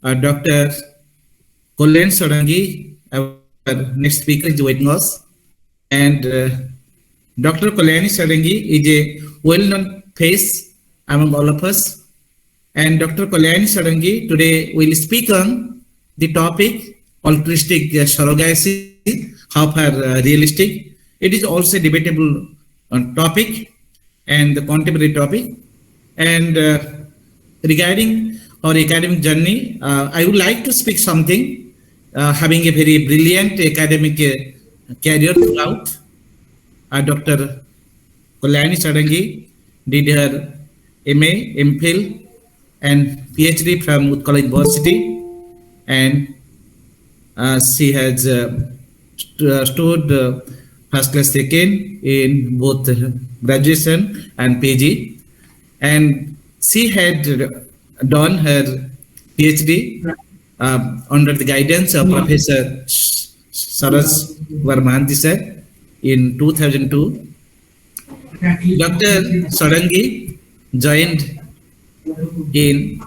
Dr. Kalani Sarangi, our next speaker, is waiting us. And Dr. Kalani Sarangi is a well-known face among all of us. And Dr. Kalani Sarangi today will speak on the topic altruistic surrogacy, how far realistic. It is also a debatable topic and the contemporary topic. And regarding our academic journey, I would like to speak something, having a very brilliant academic career throughout. Dr. Kalani Sarangi did her MA, MPhil, and PhD from Utkal University, and she has stood first class second in both graduation and PG, and she had done her PhD under the guidance of Professor Saras Varmanti sir in 2002. Dr. Sarangi joined in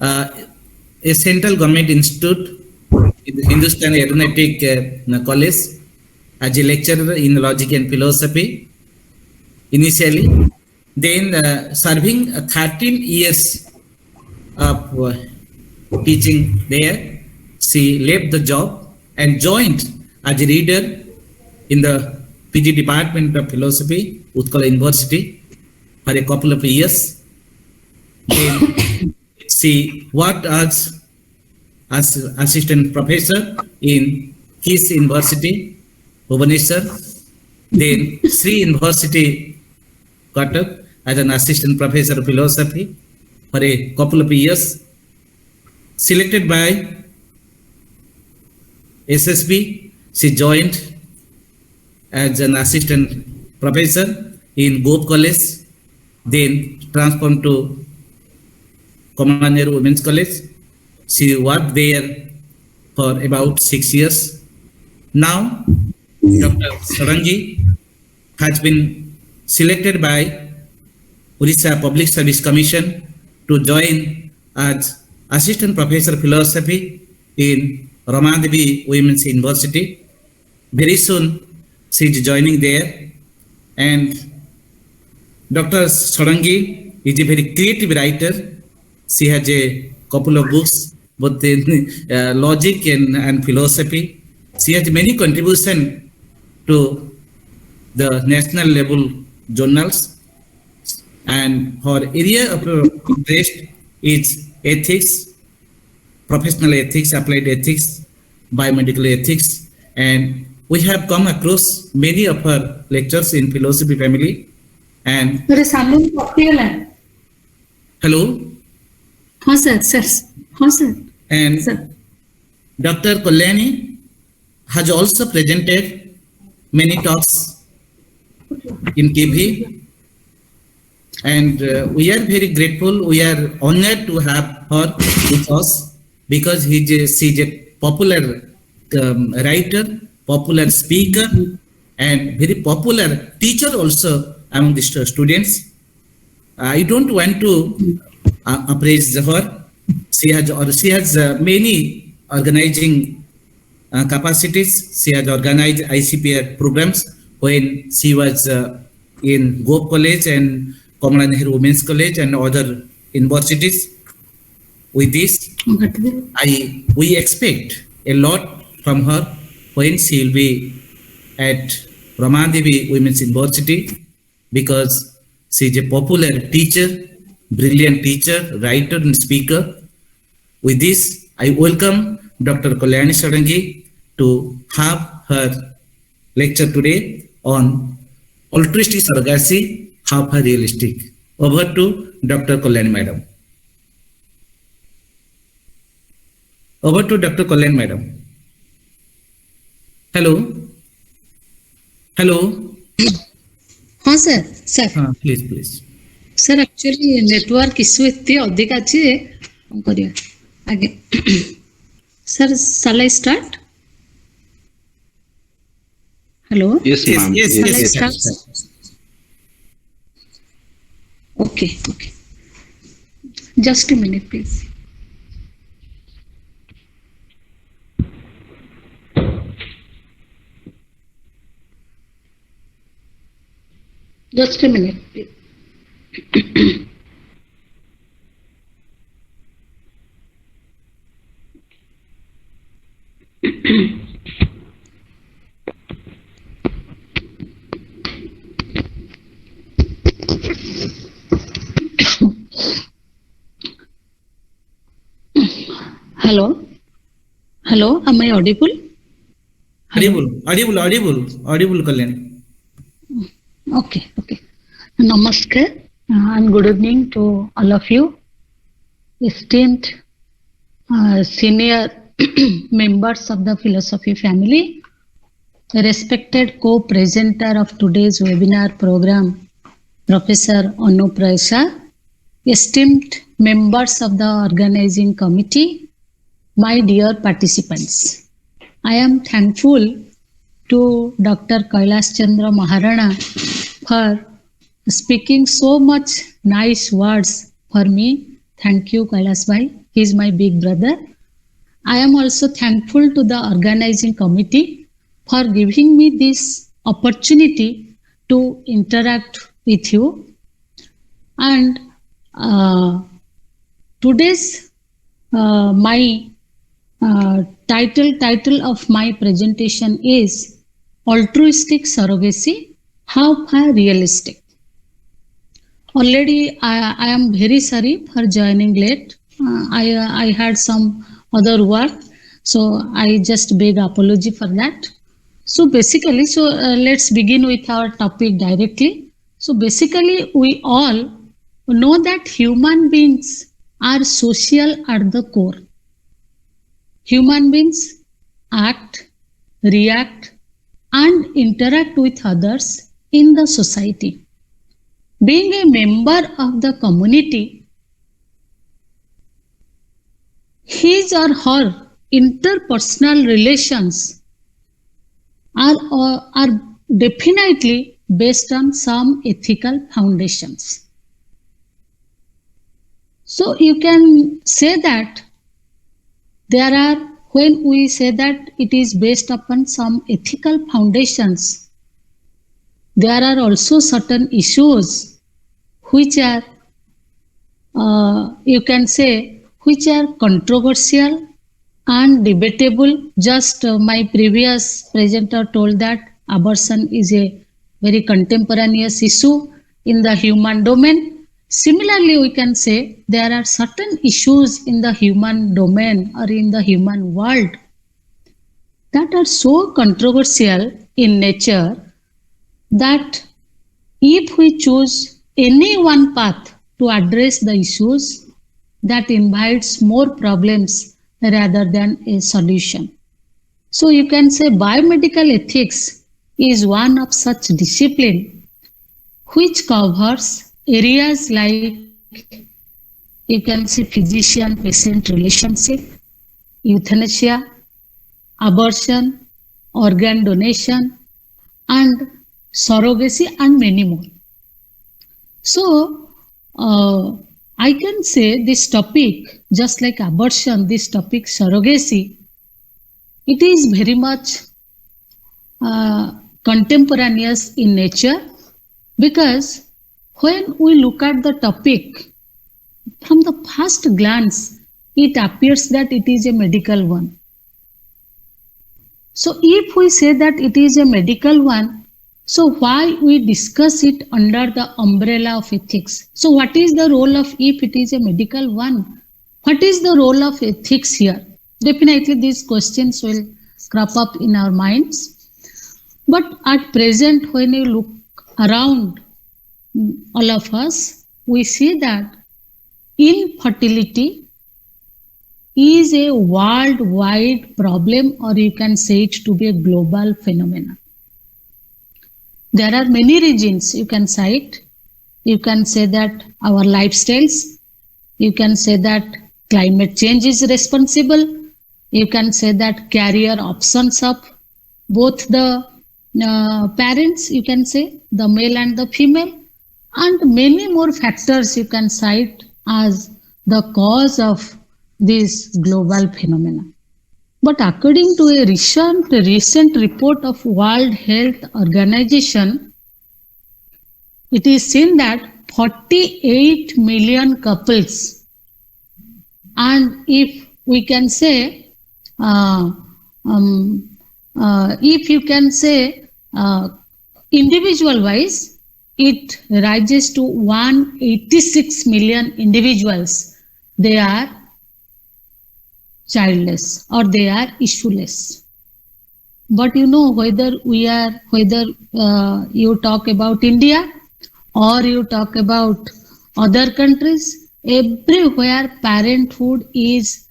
a central government institute in the Hindustan Aeronautic College as a lecturer in logic and philosophy initially. Then serving 13 years of teaching there, she left the job and joined as a reader in the PG Department of Philosophy, Utkal University, for a couple of years. Then she worked as assistant professor in KIS University, Bhubaneswar. Then Sri University, Cuttack, as an assistant professor of philosophy for a couple of years. Selected by SSB, she joined as an assistant professor in Gop College, then transformed to Kalani Women's College. She worked there for about 6 years. Now, Dr. Sarangi has been selected by Odisha Public Service Commission to join as Assistant Professor of Philosophy in Ramadevi Women's University. Very soon, she is joining there. And Dr. Sarangi is a very creative writer. She has a couple of books, both in logic and philosophy. She has many contributions to the national level journals. And her area of interest is ethics, professional ethics, applied ethics, biomedical ethics. And we have come across many of her lectures in philosophy family. And hello. हाँ sir. And sir. Dr. Kalani has also presented many talks in TV, and we are very grateful. We are honored to have her with us because she's a popular writer, popular speaker, and very popular teacher also among the students. I don't want to appraise her. She has many organizing capacities. She has organized ICPR programs when she was in Gop College and Kalani Women's College and other universities. With this, we expect a lot from her when she will be at Ramadevi Women's University, because she is a popular teacher, brilliant teacher, writer and speaker. With this, I welcome Dr. Kalani Sarangi to have her lecture today on altruistic surrogacy, how far realistic. Over to Dr. Kalani Madam. Over to Dr. Kalani Madam. Hello. Hello. हाँ sir. हाँ, please. Sir, actually network issue इतने अधिक अच्छी है. हम करिए आगे. Sir, shall I start? Hello. Yes, ma'am. Yes. Okay. Just a minute, please. Just a minute, please. Hello? Hello, am I audible? Hello? Audible, Kalyani. Okay. Namaskar and good evening to all of you, esteemed senior members of the philosophy family, respected co-presenter of today's webinar program, Professor Anup Raisa, esteemed members of the organizing committee, my dear participants. I am thankful to Dr. Kailash Chandra Maharana for speaking so much nice words for me. Thank you, Kailash Bhai. He is my big brother. I am also thankful to the organizing committee for giving me this opportunity to interact with you. And today's my title of my presentation is Altruistic Surrogacy, How Far Realistic. Already I am very sorry for joining late. I had some other work, so I just beg apology for that. So basically, let's begin with our topic directly. So basically, we all know that human beings are social at the core. Human beings act, react, and interact with others in the society. Being a member of the community, his or her interpersonal relations are definitely based on some ethical foundations. So you can say that when we say that it is based upon some ethical foundations, there are also certain issues which are, you can say, which are controversial and debatable. Just my previous presenter told that abortion is a very contemporaneous issue in the human domain. Similarly, we can say there are certain issues in the human domain or in the human world that are so controversial in nature that if we choose any one path to address the issues, that invites more problems rather than a solution. So you can say biomedical ethics is one of such discipline which covers areas like, you can say, physician-patient relationship, euthanasia, abortion, organ donation, and surrogacy, and many more. So I can say this topic, just like abortion, this topic surrogacy, it is very much contemporaneous in nature, because when we look at the topic, from the first glance, it appears that it is a medical one. So if we say that it is a medical one, so why we discuss it under the umbrella of ethics? So what is the role of, if it is a medical one, what is the role of ethics here? Definitely these questions will crop up in our minds. But at present, when you look around all of us, we see that infertility is a worldwide problem, or you can say it to be a global phenomenon. There are many reasons you can cite. You can say that our lifestyles, you can say that climate change is responsible, you can say that career options of both the parents, you can say the male and the female, and many more factors you can cite as the cause of this global phenomenon. But according to a recent report of World Health Organization, it is seen that 48 million couples, and if we can say, if you can say individual wise, it rises to 186 million individuals. They are childless or they are issueless. But you know, whether you talk about India or you talk about other countries, everywhere parenthood is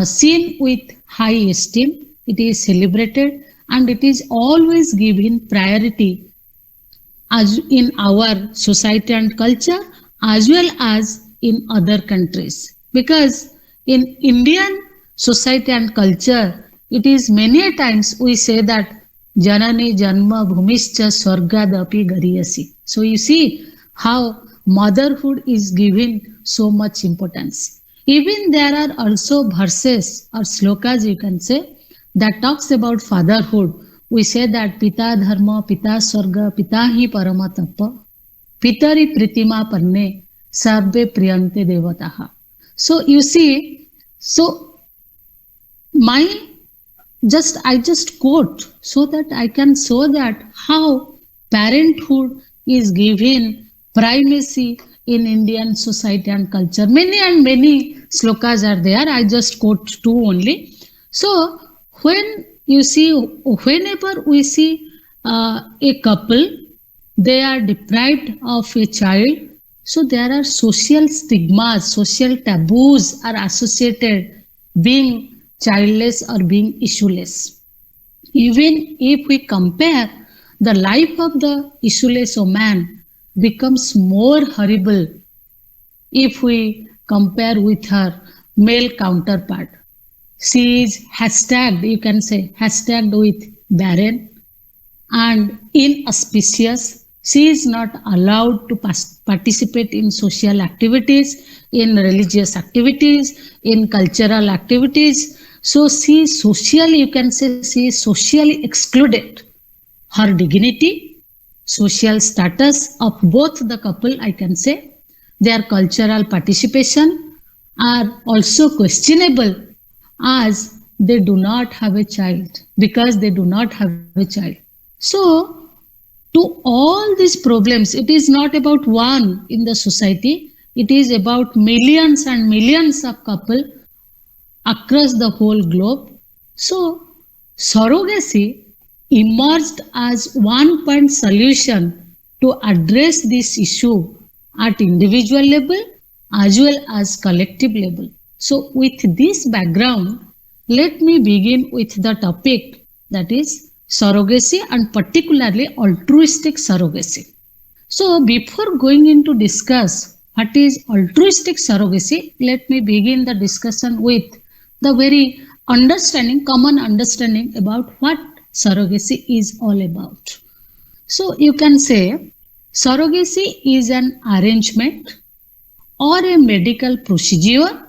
seen with high esteem. It is celebrated and it is always given priority as in our society and culture as well as in other countries. Because in Indian society and culture, it is many times we say that Janani Janma Bhumischa Swargadapi Gariyasi. So you see how motherhood is given so much importance. Even there are also verses or slokas, you can say, that talks about fatherhood. We say that Pita Dharma, Pita Swarga, Pita Hi Paramatappa, Pitari Pritima Parne, Sarve Priyante Devataha. So you see, so I just quote so that I can show that how parenthood is given primacy in Indian society and culture. Many and many slokas are there. I just quote two only. So when you see, whenever we see a couple, they are deprived of a child. So there are social stigmas, social taboos are associated being childless or being issueless. Even if we compare, the life of the issueless woman becomes more horrible if we compare with her male counterpart. She is hashtagged, you can say, hashtagged with barren and inauspicious. She is not allowed to participate in social activities, in religious activities, in cultural activities. So she is socially, you can say, she is socially excluded. Her dignity, social status of both the couple, I can say, their cultural participation are also questionable as they do not have a child, because they do not have a child. So to all these problems, it is not about one in the society, it is about millions and millions of couples across the whole globe. So surrogacy emerged as one point solution to address this issue at individual level as well as collective level. So with this background, let me begin with the topic, that is surrogacy, and particularly altruistic surrogacy. So before going into discuss what is altruistic surrogacy, let me begin the discussion with the very common understanding about what surrogacy is all about. So you can say surrogacy is an arrangement or a medical procedure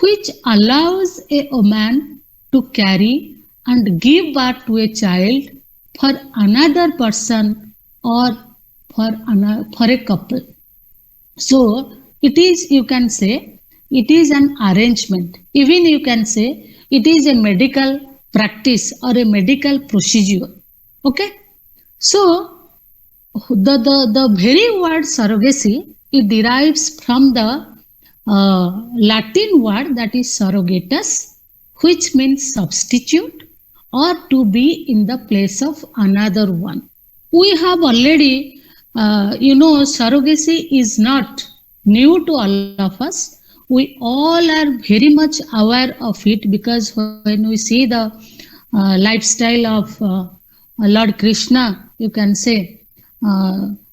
which allows a woman to carry and give birth to a child for another person or for a couple. So it is, you can say, it is an arrangement. Even you can say it is a medical practice or a medical procedure. Okay. So the very word surrogacy, it derives from the Latin word, that is surrogatus, which means substitute or to be in the place of another one. We have already, surrogacy is not new to all of us. We all are very much aware of it, because when we see the lifestyle of Lord Krishna, you can say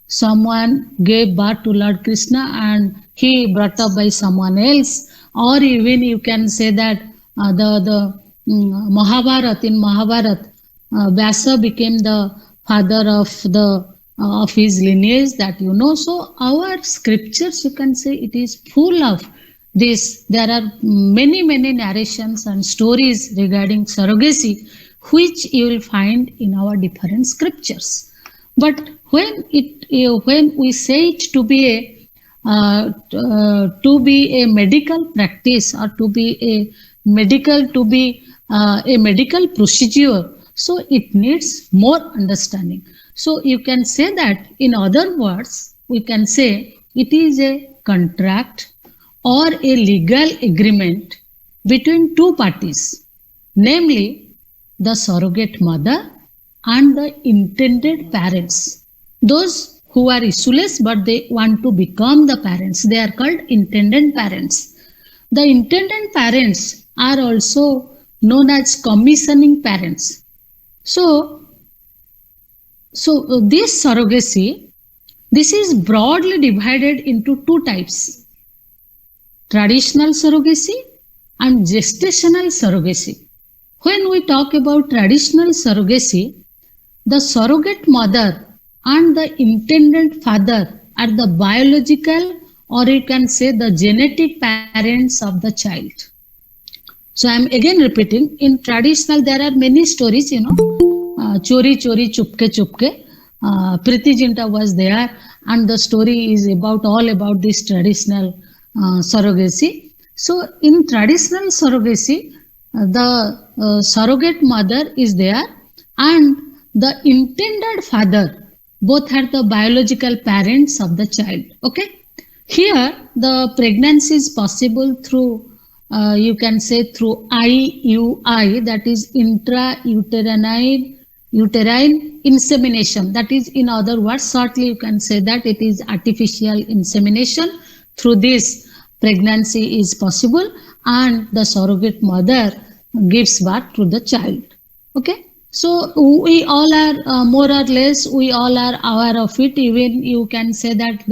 someone gave birth to Lord Krishna and he brought up by someone else, or even you can say that the Mahabharata, in Mahabharata, Vyasa became the father of his lineage, that you know. So our scriptures, you can say, it is full of this. There are many narrations and stories regarding surrogacy which you will find in our different scriptures. But when we say it to be a medical practice or to be a medical procedure, so it needs more understanding. So you can say that, in other words, we can say it is a contract or a legal agreement between two parties, namely the surrogate mother and the intended parents. Those who are issueless but they want to become the parents, they are called intended parents. The intended parents are also known as commissioning parents. So this surrogacy, this is broadly divided into two types: traditional surrogacy and gestational surrogacy. When we talk about traditional surrogacy, the surrogate mother and the intended father are the biological, or you can say the genetic parents of the child. So I am again repeating, in traditional there are many stories, Chori Chori Chupke Chupke. Priti Zinta was there, and the story is all about this traditional surrogacy. So in traditional surrogacy, the surrogate mother is there and the intended father, both are the biological parents of the child. Okay. Here the pregnancy is possible through you can say through IUI, that is uterine insemination. That is, in other words, shortly you can say that it is artificial insemination. Through this, pregnancy is possible and the surrogate mother gives birth to the child. Okay. So we all are more or less, we all are aware of it. Even you can say that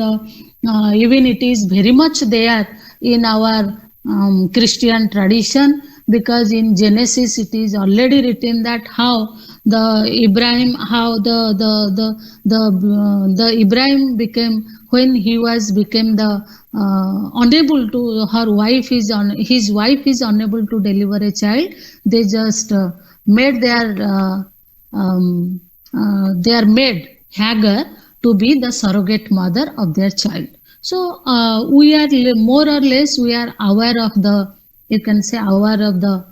even it is very much there in our Christian tradition, because in Genesis it is already written that how the Ibrahim became, when he became the unable to, his wife is unable to deliver a child, they just made their maid Hagar to be the surrogate mother of their child. So we are more or less, we are aware of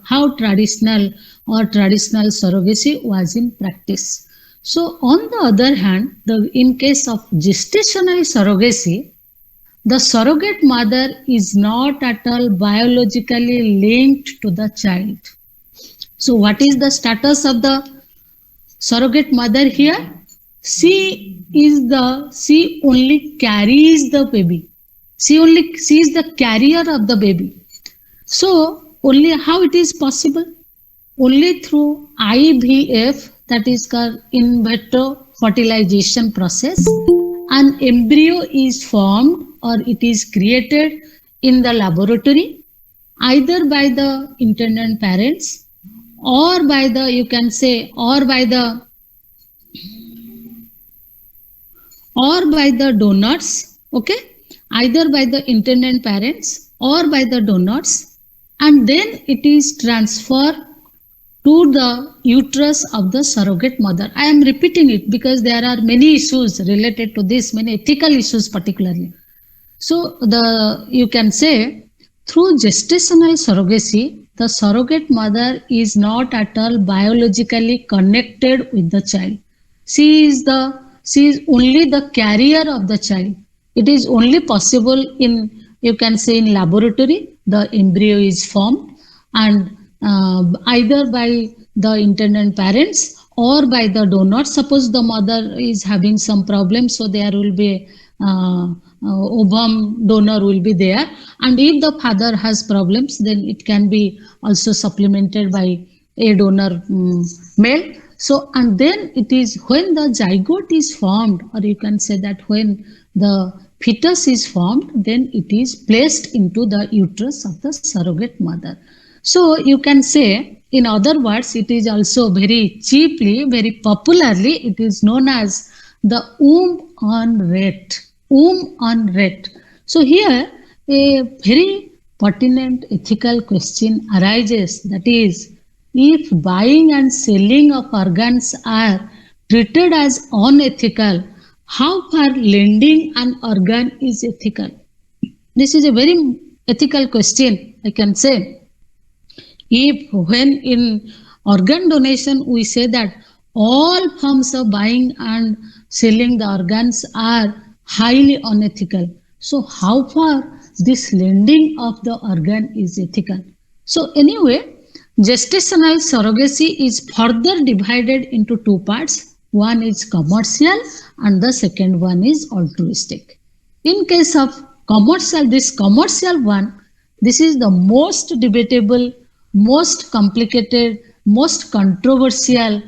how traditional surrogacy was in practice. So on the other hand, in case of gestational surrogacy, the surrogate mother is not at all biologically linked to the child. So what is the status of the surrogate mother here? She only carries the baby. She is the carrier of the baby. So only how it is possible? Only through IVF, that is called in vitro fertilization process, an embryo is formed or it is created in the laboratory, either by the intended parents or by the, you can say, or by the donors. Okay, either by the intended parents or by the donors, and then it is transferred to the uterus of the surrogate mother. I am repeating it because there are many issues related to this, many ethical issues particularly. So you can say through gestational surrogacy, the surrogate mother is not at all biologically connected with the child. She is only the carrier of the child. It is only possible in, you can say, in laboratory, the embryo is formed, and either by the intended parents or by the donor. Suppose the mother is having some problem, so there will be ovum donor will be there, and if the father has problems, then it can be also supplemented by a donor male. So, and then it is when the zygote is formed, or you can say that when the fetus is formed, then it is placed into the uterus of the surrogate mother. So you can say, in other words, it is also very cheaply, very popularly, it is known as the womb on rate. Womb on rate. So here a very pertinent ethical question arises, that is, if buying and selling of organs are treated as unethical, How far lending an organ is ethical? This is a very ethical question, I can say. If when in organ donation we say that all forms of buying and selling the organs are highly unethical, so how far this lending of the organ is ethical? So anyway, gestational surrogacy is further divided into two parts. One is commercial and the second one is altruistic. In case of commercial, this commercial one, this is the most debatable, most complicated, most controversial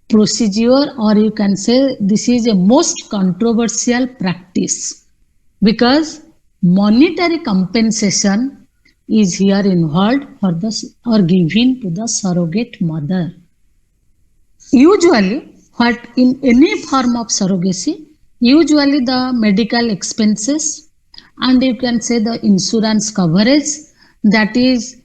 procedure, or you can say this is a most controversial practice because monetary compensation is here involved for the or given to the surrogate mother. Usually, what in any form of surrogacy, usually the medical expenses and you can say the insurance coverage that is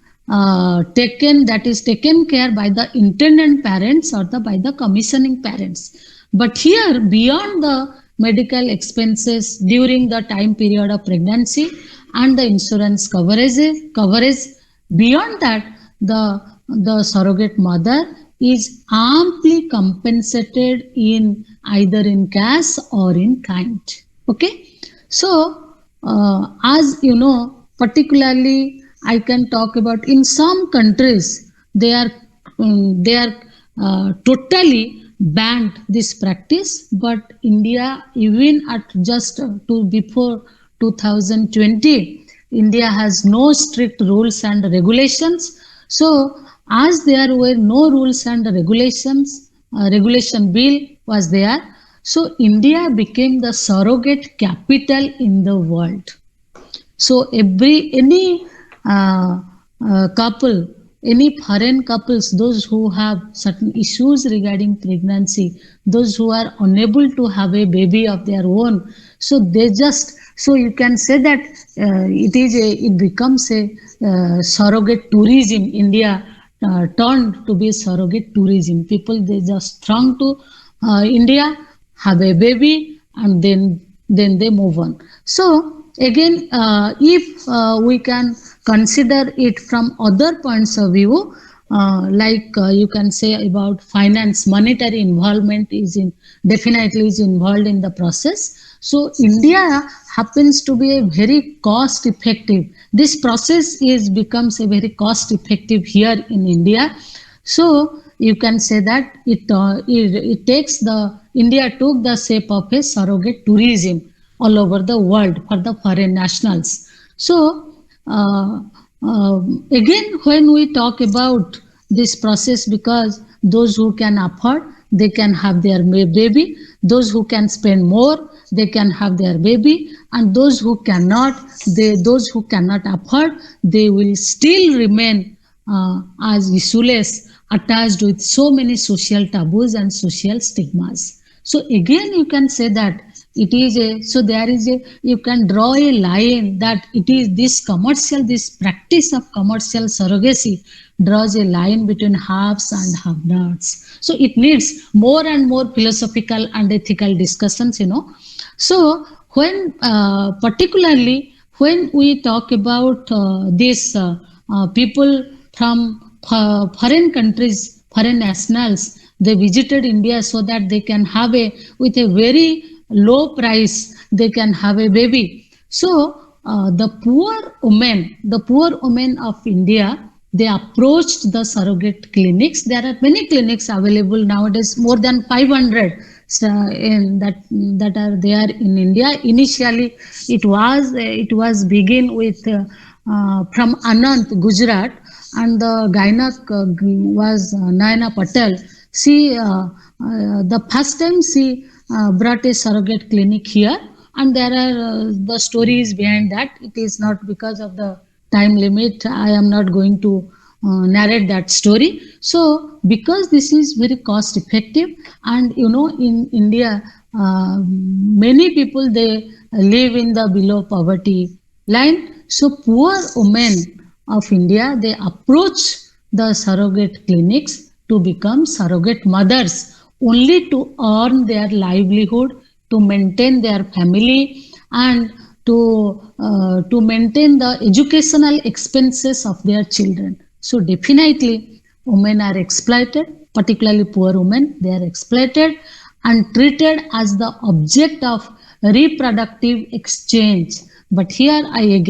taken care by the intended parents or by the commissioning parents. But here, beyond the medical expenses during the time period of pregnancy and the insurance coverage, beyond that, the surrogate mother is amply compensated in either in cash or in kind. Okay, so as you know, particularly I can talk about in some countries they are totally banned this practice, but India even at just to before 2020, India has no strict rules and regulations. So as there were no rules and regulations, regulation bill was there. So India became the surrogate capital in the world. So any couple, any foreign couples, those who have certain issues regarding pregnancy, those who are unable to have a baby of their own, so they just so you can say that it becomes a surrogate tourism. India turned to be surrogate tourism. People they just throng to India, have a baby, and then they move on. So again, if we can consider it from other points of view, you can say about finance, monetary involvement definitely is involved in the process. So India happens to be a very cost effective. This process becomes a very cost effective here in India. So you can say that it takes the India took the shape of a surrogate tourism all over the world for the foreign nationals. So again, when we talk about this process, because those who can afford, they can have their baby. Those who can spend more, they can have their baby, and those who cannot afford, they will still remain as issueless, attached with so many social taboos and social stigmas. So again, you can say that it is you can draw a line that it is this practice of commercial surrogacy draws a line between haves and have-nots. So it needs more and more philosophical and ethical discussions, So when particularly when we talk about these people from foreign countries, foreign nationals, they visited India so that they can have with a very low price, they can have a baby. So the poor women of India, they approached the surrogate clinics. There are many clinics available nowadays, more than 500 that are there in India. Initially, it was begin with from Anant, Gujarat, and the gynec was Nayana Patel. She the first time she brought a surrogate clinic here, and there are the stories behind that. It is not because of the time limit. I am not going to narrate that story. So because this is very cost effective, and in India, many people they live in the below poverty line. So poor women of India, they approach the surrogate clinics to become surrogate mothers, only to earn their livelihood to maintain their family and to maintain the educational expenses of their children. So definitely women are exploited, particularly poor women. They are exploited and treated as the object of reproductive exchange. But here I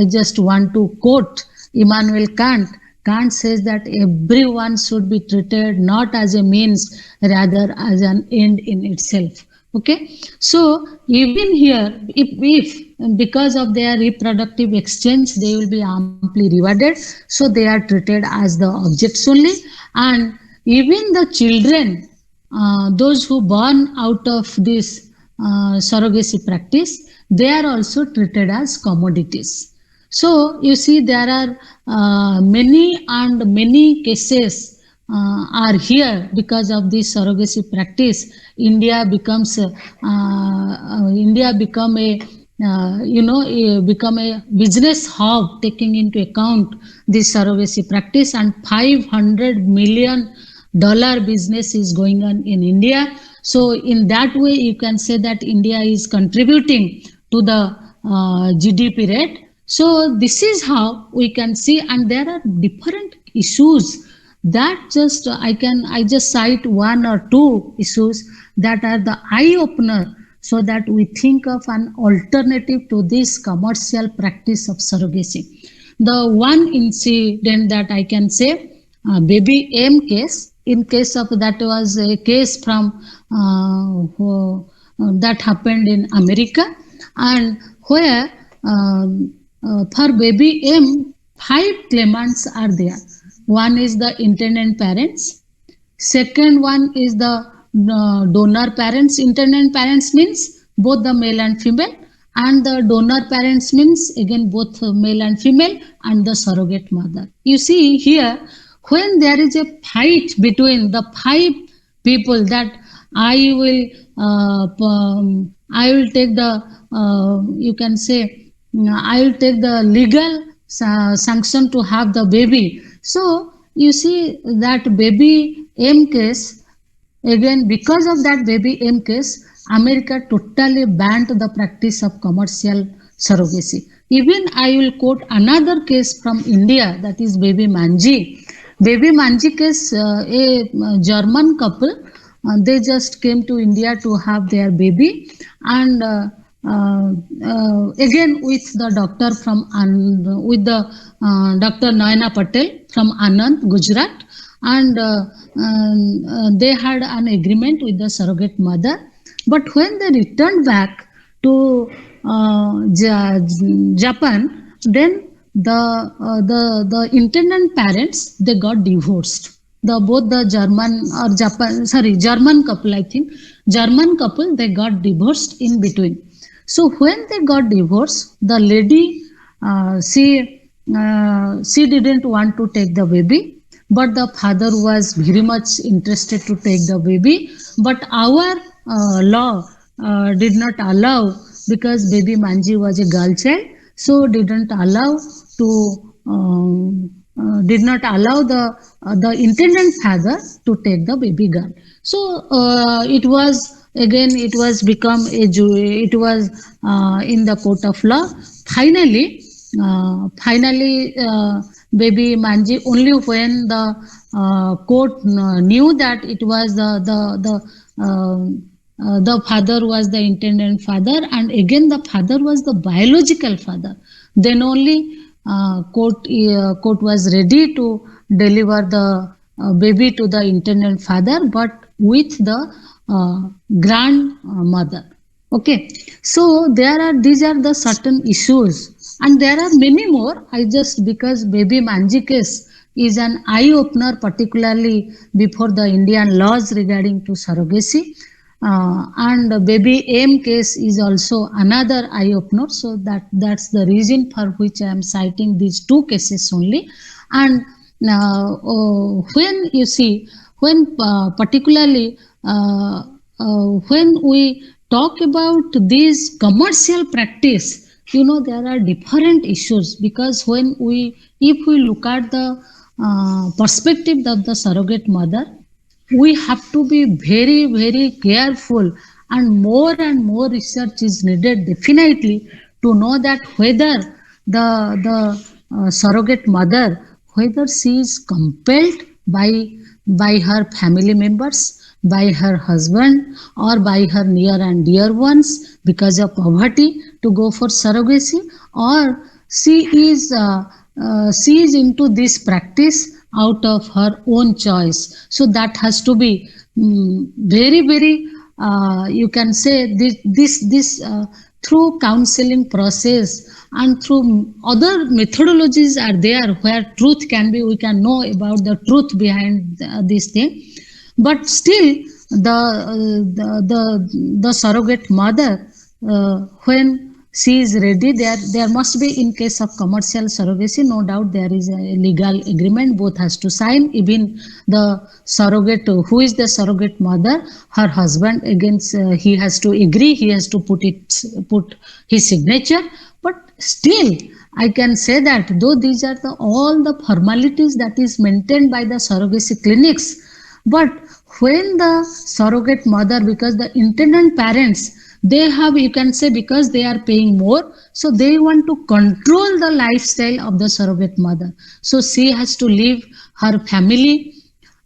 just want to quote Immanuel Kant. Kant says that everyone should be treated not as a means, rather as an end in itself. Okay, so even here, if because of their reproductive exchange, they will be amply rewarded, so they are treated as the objects only, and even the children, those who born out of this surrogacy practice, they are also treated as commodities. So you see, there are many cases are here because of this surrogacy practice. India become a become a business hub, taking into account this surrogacy practice, and $500 million business is going on in India. So in that way, you can say that India is contributing to the GDP rate. So this is how we can see, and there are different issues that I just cite one or two issues that are the eye opener, so that we think of an alternative to this commercial practice of surrogacy. The one incident that I can say, baby M case. In case of that was a case from that happened in America, and where for baby M, 5 claimants are there. One is the intended parents. Second one is the donor parents. Intended parents means both the male and female, and the donor parents means again both male and female, and the surrogate mother. You see here, when there is a fight between the 5 people, that I will take the you can say I will take the legal sanction to have the baby. So you see that baby M case, again because of that baby M case, America totally banned the practice of commercial surrogacy. Even I will quote another case from India, that is baby Manji. Baby Manji case, a German couple, they just came to India to have their baby, and again with the doctor from Dr. Naina Patel from Anand, Gujarat, and they had an agreement with the surrogate mother. But when they returned back to Japan, then the intended parents, they got divorced. Both the German couple, I think, German couple, they got divorced in between. So when they got divorced, the lady, she didn't want to take the baby, but the father was very much interested to take the baby. But our law did not allow, because baby Manji was a girl child, so didn't allow the intended father to take the baby girl. So it was become it was in the court of law. Finally, baby Manji, only when the court knew that it was the father was the intended father, and again the father was the biological father, then only court was ready to deliver the baby to the intended father, but with the grandmother. Okay, so these are the certain issues, and there are many more. Because baby Manji case is an eye opener, particularly before the Indian laws regarding to surrogacy. And baby M case is also another eye opener. So that's the reason for which I am citing these 2 cases only. And when you see, particularly when we talk about this commercial practice, there are different issues, because if we look at the perspective of the surrogate mother, we have to be very, very careful and more research is needed definitely to know that whether the surrogate mother, whether she is compelled by her family members, by her husband, or by her near and dear ones because of poverty to go for surrogacy, or she she is into this practice out of her own choice. So that has to be very very you can say this through counseling process and through other methodologies are there where truth can be, we can know about the truth behind this thing. But still the surrogate mother, when she is ready, there must be, in case of commercial surrogacy, no doubt there is a legal agreement both has to sign. Even the surrogate, who is the surrogate mother, her husband, against he has to agree, he has to put his signature. But still I can say that though these are all the formalities that is maintained by the surrogacy clinics, but when the surrogate mother, because the intended parents, they have, you can say, because they are paying more, so they want to control the lifestyle of the surrogate mother. So she has to leave her family,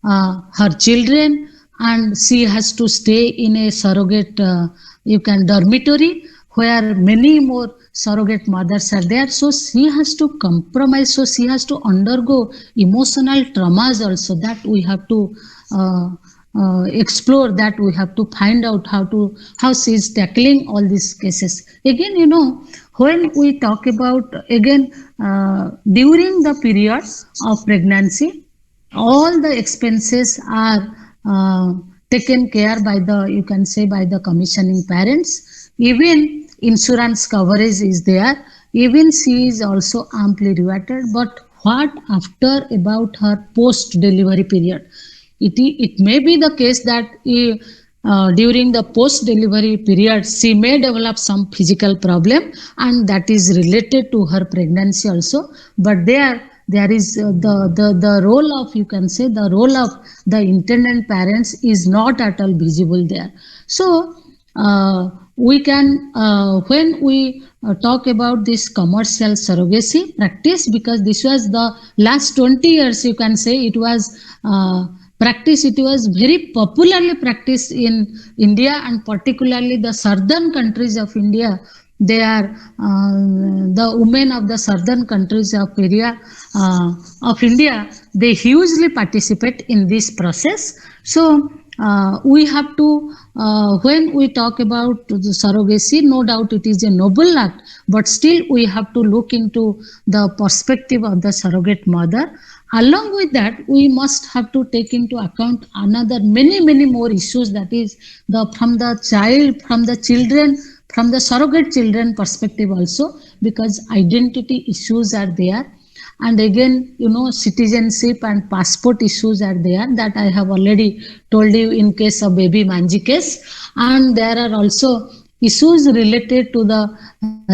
her children, and she has to stay in a surrogate, you can, dormitory where many more surrogate mothers are there. So she has to compromise, so she has to undergo emotional traumas also, that we have to uh, explore, that we have to find out how she is tackling all these cases. Again, when we talk about, again, during the period of pregnancy, all the expenses are taken care by the, you can say, by the commissioning parents. Even insurance coverage is there, even she is also amply rewarded. But what after about her post delivery period? It may be the case that during the post delivery period she may develop some physical problem, and that is related to her pregnancy also. But there is the role of, you can say, the role of the intended parents is not at all visible there. So we can, when we talk about this commercial surrogacy practice, because this was the last 20 years, you can say, it was practice, it was very popularly practiced in India, and particularly the southern countries of India. They are the women of the southern countries of area of India, they hugely participate in this process. So we have to, when we talk about the surrogacy, no doubt it is a noble act, but still we have to look into the perspective of the surrogate mother. Along with that, we must have to take into account another many more issues, that is the, from the child, from the children, from the surrogate children perspective also, because identity issues are there. And again, citizenship and passport issues are there, that I have already told you in case of baby Manji case. And there are also issues related to the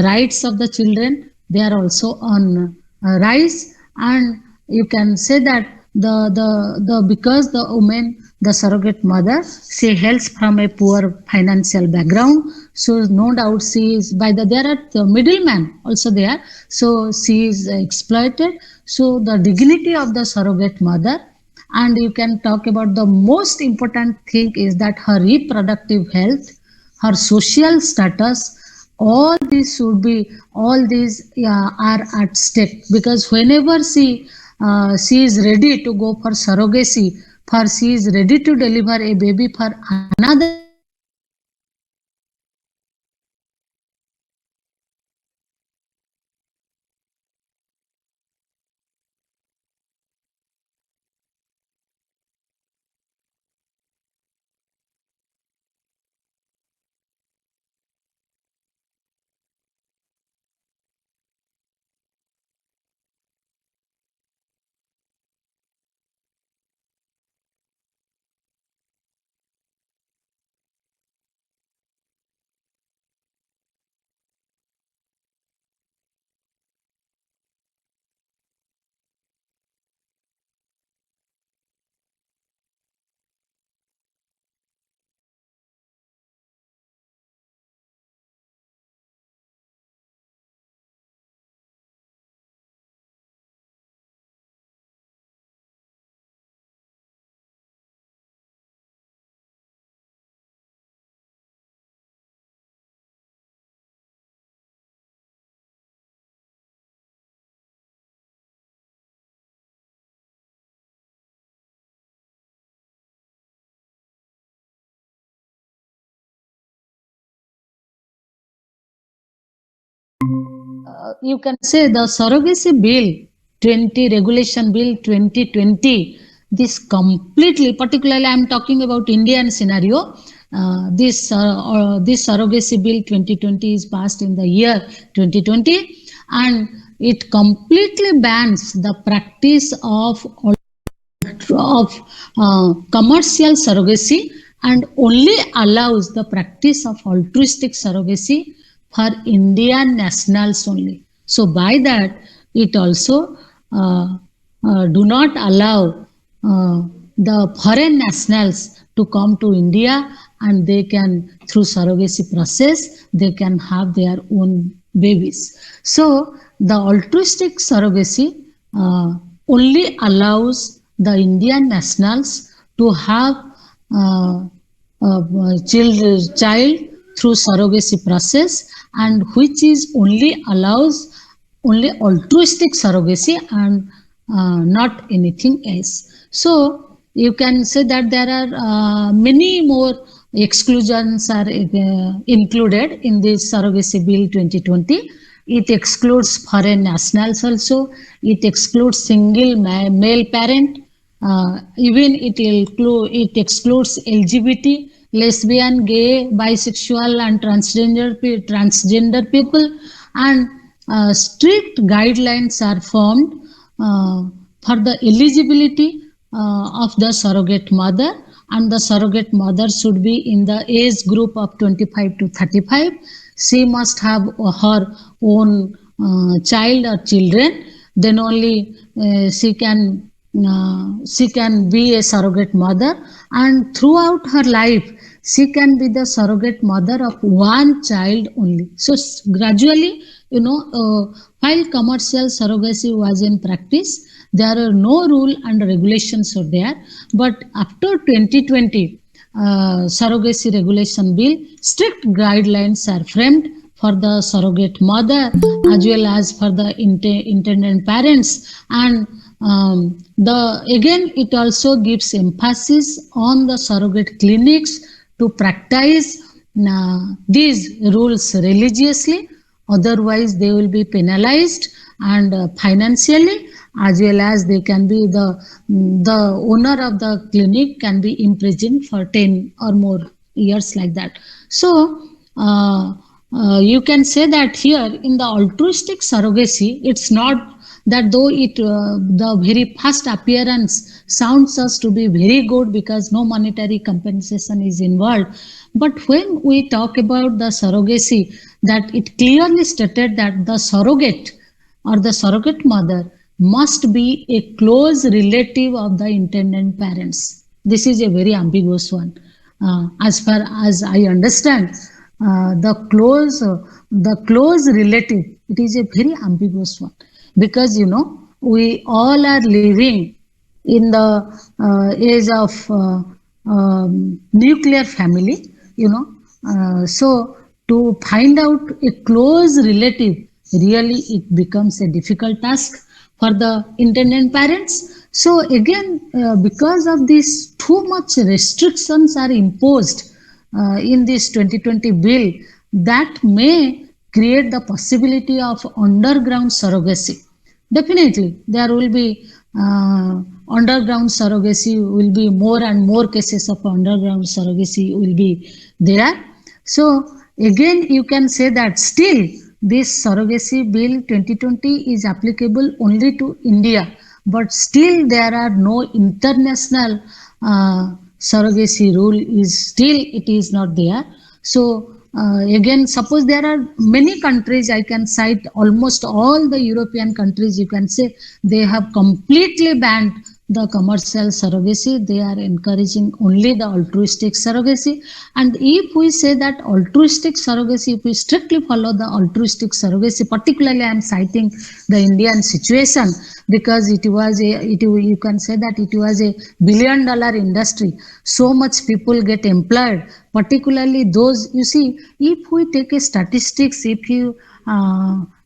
rights of the children, they are also on rise. And you can say that the because the woman, the surrogate mother, she hails from a poor financial background, so no doubt she is, by there are the middleman also there, so she is exploited. So the dignity of the surrogate mother, and you can talk about the most important thing is that her reproductive health, her social status, all these should be, all these, are at stake, because whenever she is ready to go for surrogacy, for she is ready to deliver a baby for another person, so she has to undergo emotional traumas, and you can say the surrogacy bill 20 regulation bill 2020, this completely, particularly I'm talking about Indian scenario. This surrogacy bill 2020 is passed in the year 2020, and it completely bans the practice of commercial surrogacy and only allows the practice of altruistic surrogacy for Indian nationals only. So by that, it also do not allow the foreign nationals to come to India, and they can, through surrogacy process, they can have their own babies. So the altruistic surrogacy only allows the Indian nationals to have child through surrogacy process, and which is only allows only altruistic surrogacy and not anything else. So you can say that there are many more exclusions are included in this surrogacy bill 2020. It excludes foreign nationals also. It excludes single male parent. Even it excludes LGBT, lesbian, gay, bisexual, and transgender people, and strict guidelines are formed for the eligibility of the surrogate mother, and the surrogate mother should be in the age group of 25 to 35. She must have her own child or children, then only she can be a surrogate mother, and throughout her life she can be the surrogate mother of one child only. So gradually, while commercial surrogacy was in practice, there are no rule and regulations are there, but after 2020 surrogacy regulation bill, strict guidelines are framed for the surrogate mother as well as for the intended parents, and again it also gives emphasis on the surrogate clinics to practice these rules religiously, otherwise they will be penalized and financially, as well as they can be the owner of the clinic can be imprisoned for 10 or more years, like that. So you can say that here in the altruistic surrogacy, it's not that though the very first appearance sounds us to be very good because no monetary compensation is involved, but when we talk about the surrogacy, that it clearly stated that the surrogate or the surrogate mother must be a close relative of the intended parents. This is a very ambiguous one. As far as I understand, the close relative, it is a very ambiguous one, because we all are living in the age of nuclear family, so to find out a close relative, really it becomes a difficult task for the intended parents. So again, because of this, too much restrictions are imposed in this 2020 bill, that may create the possibility of underground surrogacy. Definitely, there will be underground surrogacy, will be more and more cases of underground surrogacy will be there. So again, you can say that still this surrogacy bill 2020 is applicable only to India, but still there are no international surrogacy rule it is not there. So again, suppose there are many countries, I can cite almost all the European countries, you can say they have completely banned the commercial surrogacy. They are encouraging only the altruistic surrogacy. And if we say that altruistic surrogacy, if we strictly follow the altruistic surrogacy, particularly I am citing the Indian situation, because you can say that it was a $1 billion industry. So much people get employed, particularly those, you see, if we take a statistics, if you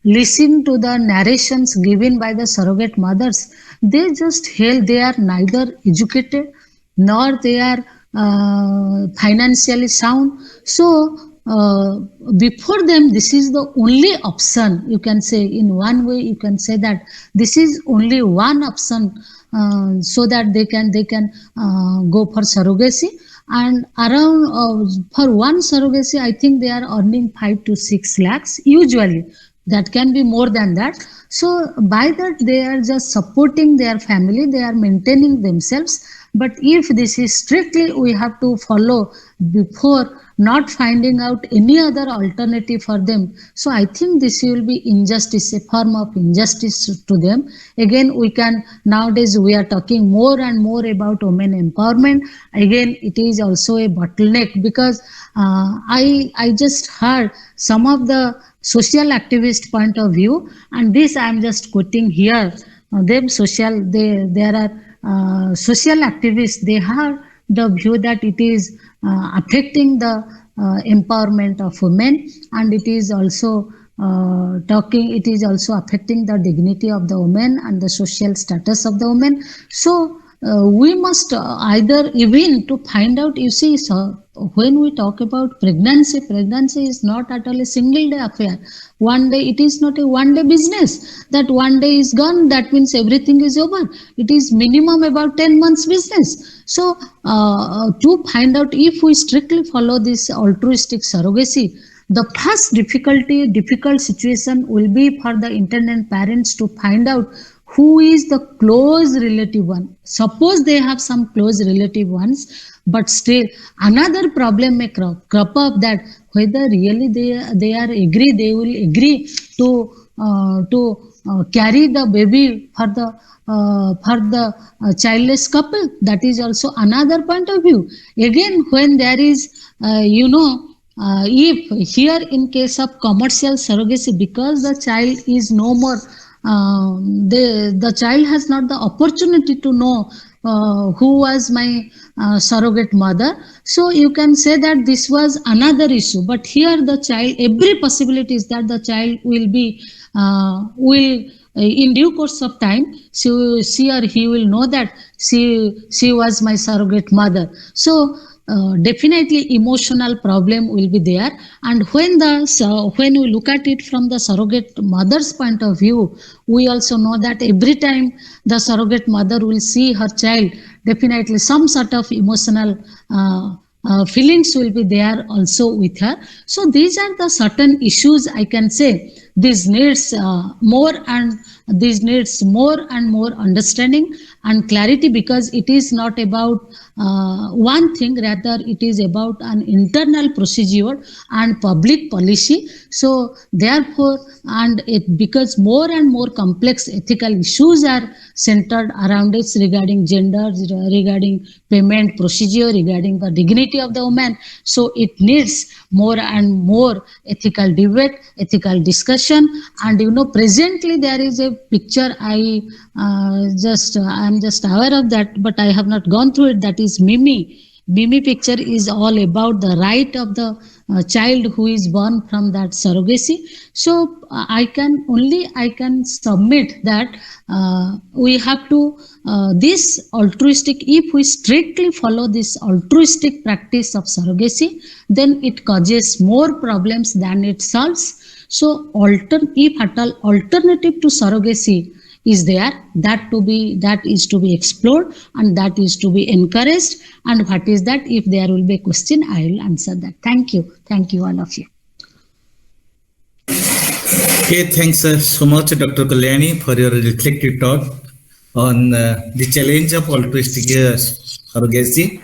listen to the narrations given by the surrogate mothers, they are neither educated nor they are financially sound. So before them this is the only option. You can say in one way you can say that this is only one option, so that they can go for surrogacy. And around for one surrogacy I think they are earning 5 to 6 lakhs usually. That can be more than that. So by that they are just supporting their family, they are maintaining themselves. But if this is strictly we have to follow before not finding out any other alternative for them, so I think this will be injustice, a form of injustice to them. Again, we can nowadays we are talking more and more about women empowerment. Again, it is also a bottleneck because I just heard some of the social activist point of view, and this I am just quoting here. Them social, there are social activists, they have the view that it is affecting the empowerment of women, and it is also it is also affecting the dignity of the woman and the social status of the woman. So we must either even to find out, you see, so when we talk about pregnancy, pregnancy is not at all a single day affair. One day, it is not a one day business that one day is gone, that means everything is over. It is minimum about 10 months business. So to find out, if we strictly follow this altruistic surrogacy, the first difficult situation will be for the intended parents to find out who is the close relative one. Suppose they have some close relative ones, but still another problem may crop up, that whether really they will agree to carry the baby for the childless couple. That is also another point of view. Again, when there is if here in case of commercial surrogacy, because the child is no more, the child has not the opportunity to know who was my surrogate mother. So you can say that this was another issue. But here the child, every possibility is that the child will be will in due course of time, she or he will know that she was my surrogate mother. So definitely emotional problem will be there. And when we look at it from the surrogate mother's point of view, we also know that every time the surrogate mother will see her child, definitely some sort of emotional feelings will be there also with her. So these are the certain issues, I can say. This needs more and more understanding and clarity, because it is not about one thing, rather it is about an internal procedure and public policy. So therefore, and it, because more and more complex ethical issues are centered around it, regarding gender, regarding payment procedure, regarding the dignity of the woman. So it needs more and more ethical debate, ethical discussion. And presently there is a picture, I am just aware of that, but I have not gone through it. That is Mimi. Mimi picture is all about the right of the child who is born from that surrogacy. So I can submit that we have to this altruistic, if we strictly follow this altruistic practice of surrogacy, then it causes more problems than it solves. So if at all alternative to surrogacy is there, that is to be explored, and that is to be encouraged. And what is that? If there will be a question, I will answer that. Thank you all of you. Okay, thanks so much, Dr. Kalani, for your reflective talk on the challenge of altruistic surrogacy.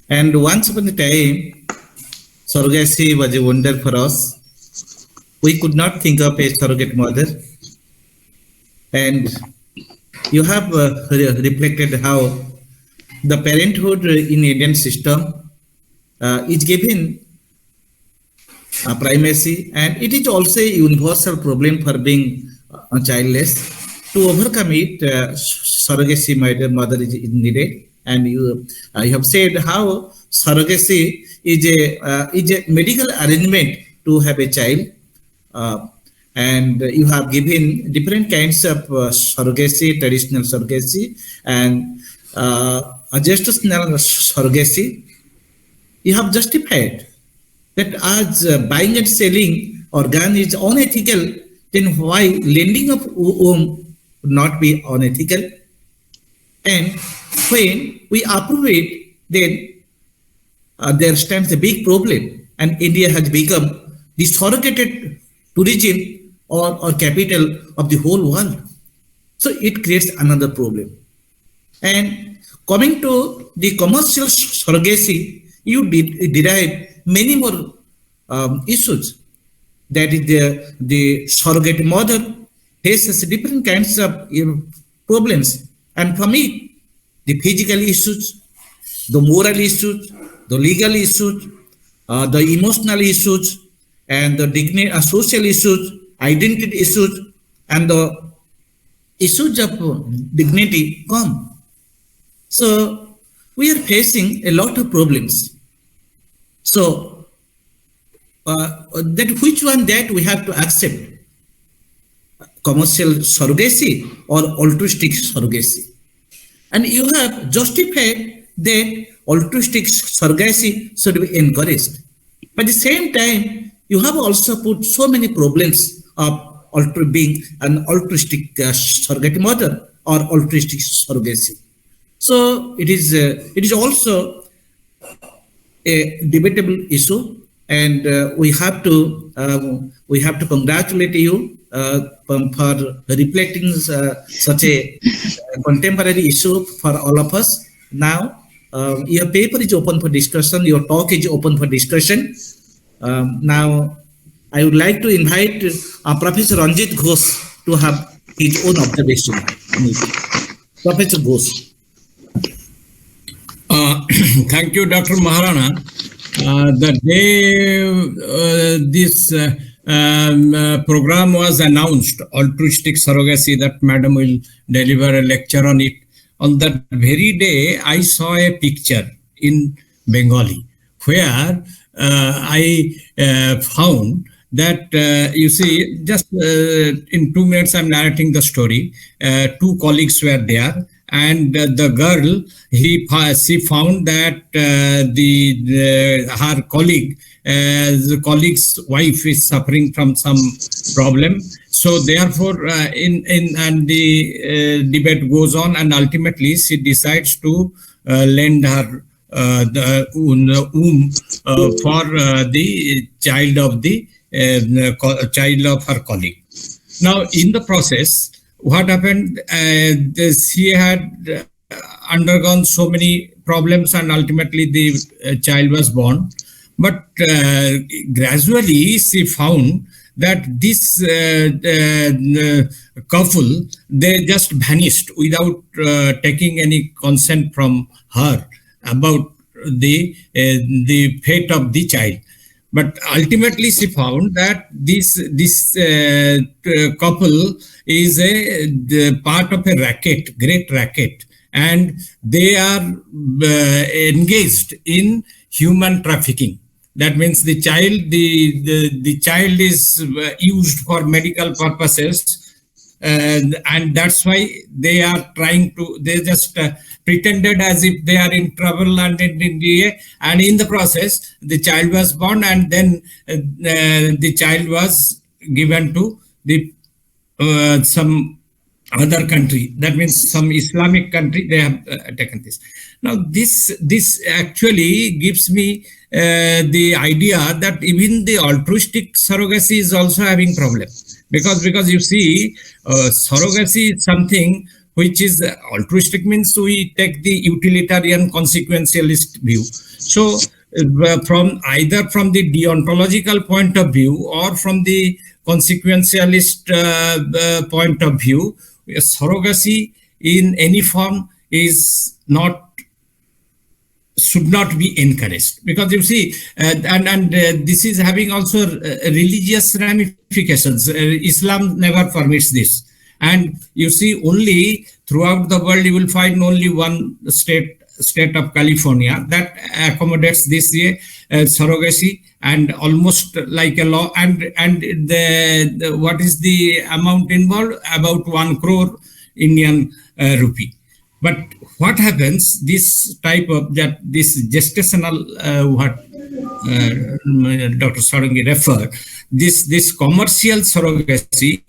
And once upon a time, surrogacy was a wonder for us. We could not think of a surrogate mother. And you have reflected how the parenthood in Indian system is given primacy, and it is also a universal problem for being childless. To overcome it, surrogacy mother is needed. And you have said how surrogacy is a medical arrangement to have a child. And you have given different kinds of surrogacy, traditional surrogacy, and gestational surrogacy. You have justified that as buying and selling organ is unethical, then why lending of womb would not be unethical? And when we approve it, then there stands a big problem, and India has become the surrogated tourism or capital of the whole world. So it creates another problem. And coming to the commercial surrogacy, you derive many more issues. That is the surrogate mother faces different kinds of problems. And for me, the physical issues, the moral issues, the legal issues, the emotional issues, and the social issues, identity issues, and the issues of dignity come. So we are facing a lot of problems. So that which one that we have to accept? Commercial surrogacy or altruistic surrogacy? And you have justified that altruistic surrogacy should be encouraged. But at the same time, you have also put so many problems of being an altruistic surrogate mother or altruistic surrogacy. So it is also a debatable issue, and we have to congratulate you for reflecting such a contemporary issue for all of us. Now, your paper is open for discussion. Your talk is open for discussion. Now, I would like to invite Professor Ranjit Ghosh to have his own observation. Professor Ghosh. Thank you, Dr. Maharana. The day this program was announced, Altruistic Surrogacy, that Madam will deliver a lecture on it. On that very day, I saw a picture in Bengali where I found that, you see, just in 2 minutes, I'm narrating the story. 2 colleagues were there. And the girl, she found that her colleague's wife is suffering from some problem. So therefore, and the debate goes on, and ultimately she decides to lend her the womb for the child of her colleague. Now, in the process, what happened? She had undergone so many problems, and ultimately the child was born. But gradually, she found that this couple, they just vanished without taking any consent from her about the fate of the child. But ultimately, she found that this couple is a part of a great racket, and they are engaged in human trafficking. That means the child is used for medical purposes, and that's why they are trying to. They just pretended as if they are in trouble and in India, and in the process, the child was born, and then the child was given to the some other country. That means some Islamic country. They have taken this. Now, this actually gives me the idea that even the altruistic surrogacy is also having problem, because you see, surrogacy is something which is altruistic, means we take the utilitarian consequentialist view. So from either from the deontological point of view or from the consequentialist point of view, surrogacy in any form should not be encouraged, because you see, and this is having also religious ramifications. Islam never permits this, and you see, only throughout the world you will find only one state of California that accommodates this surrogacy, and almost like a law. And the what is the amount involved? About 1 crore Indian rupee. But what happens? This type of this gestational Dr. Sarangi referred, this commercial surrogacy,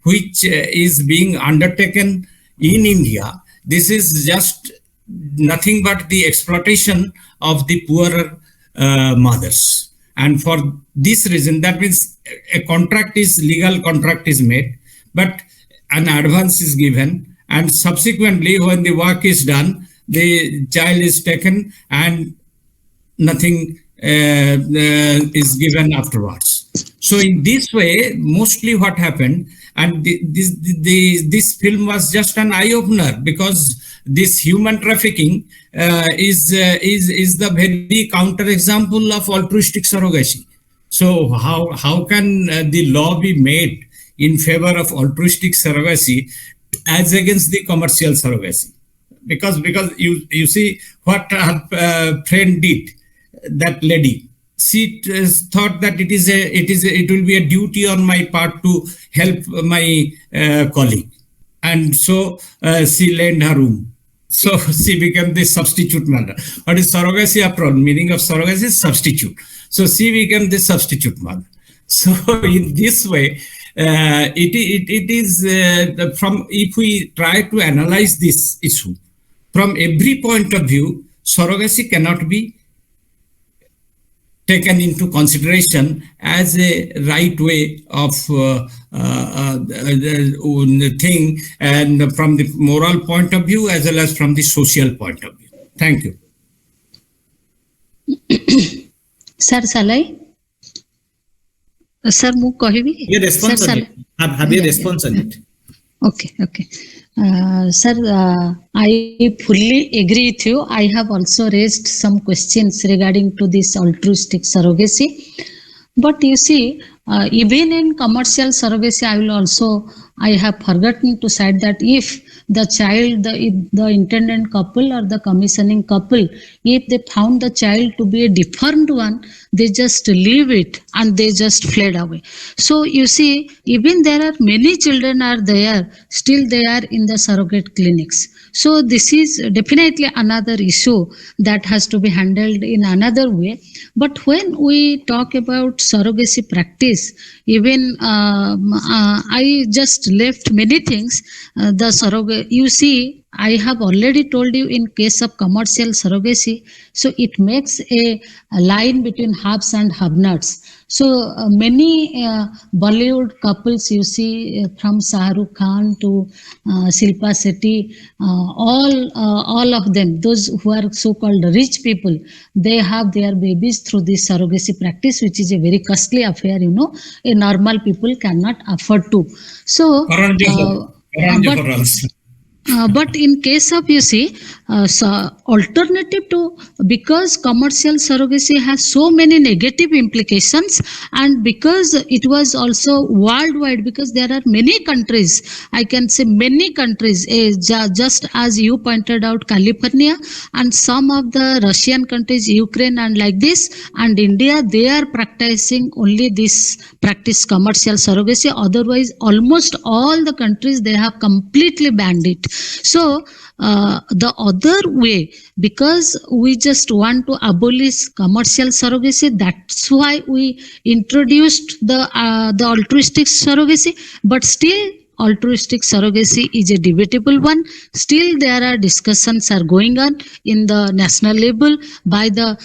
which is being undertaken in India, this is just nothing but the exploitation of the poorer mothers. And for this reason, that means a legal contract is made, but an advance is given, and subsequently when the work is done, the child is taken and nothing is given afterwards. So in this way, mostly what happened, and this film was just an eye-opener, because this human trafficking is the very counter-example of altruistic surrogacy. So how can the law be made in favor of altruistic surrogacy as against the commercial surrogacy? Because you see what her friend did, that lady. She thought that it will be a duty on my part to help my colleague, and so she lent her room. So she became the substitute mother. What is surrogacy after all? Meaning of surrogacy is substitute. So she became the substitute mother. So in this way, it is from, if we try to analyze this issue from every point of view, surrogacy cannot be taken into consideration as a right way of the thing, and from the moral point of view as well as from the social point of view. Thank you. Sir, shall I? Sir, mu kahibi? Your response on it. Have your response on it. Okay. Sir, I fully agree with you. I have also raised some questions regarding to this altruistic surrogacy. But you see, even in commercial surrogacy, I have forgotten to cite that if the child, the intended couple or the commissioning couple, if they found the child to be a deformed one, they just leave it and they just fled away. So you see, even there are many children are there, still they are in the surrogate clinics. So this is definitely another issue that has to be handled in another way. But when we talk about surrogacy practice, even I just left many things. The surrogate, you see, I have already told you in case of commercial surrogacy, so it makes a line between haves and have-nots. So many Bollywood couples you see from Shah Rukh Khan to Shilpa Shetty, all of them, those who are so-called rich people, they have their babies through this surrogacy practice, which is a very costly affair, you know, a normal people cannot afford to. So, but in case of, you see, alternative to, because commercial surrogacy has so many negative implications, and because it was also worldwide, because there are many countries, I can say many countries, just as you pointed out, California and some of the Russian countries, Ukraine and like this, and India, they are practicing only this practice, commercial surrogacy. Otherwise, almost all the countries, they have completely banned it. So the other way, because we just want to abolish commercial surrogacy, that's why we introduced the altruistic surrogacy. But still, altruistic surrogacy is a debatable one. Still, there are discussions are going on in the national level. By the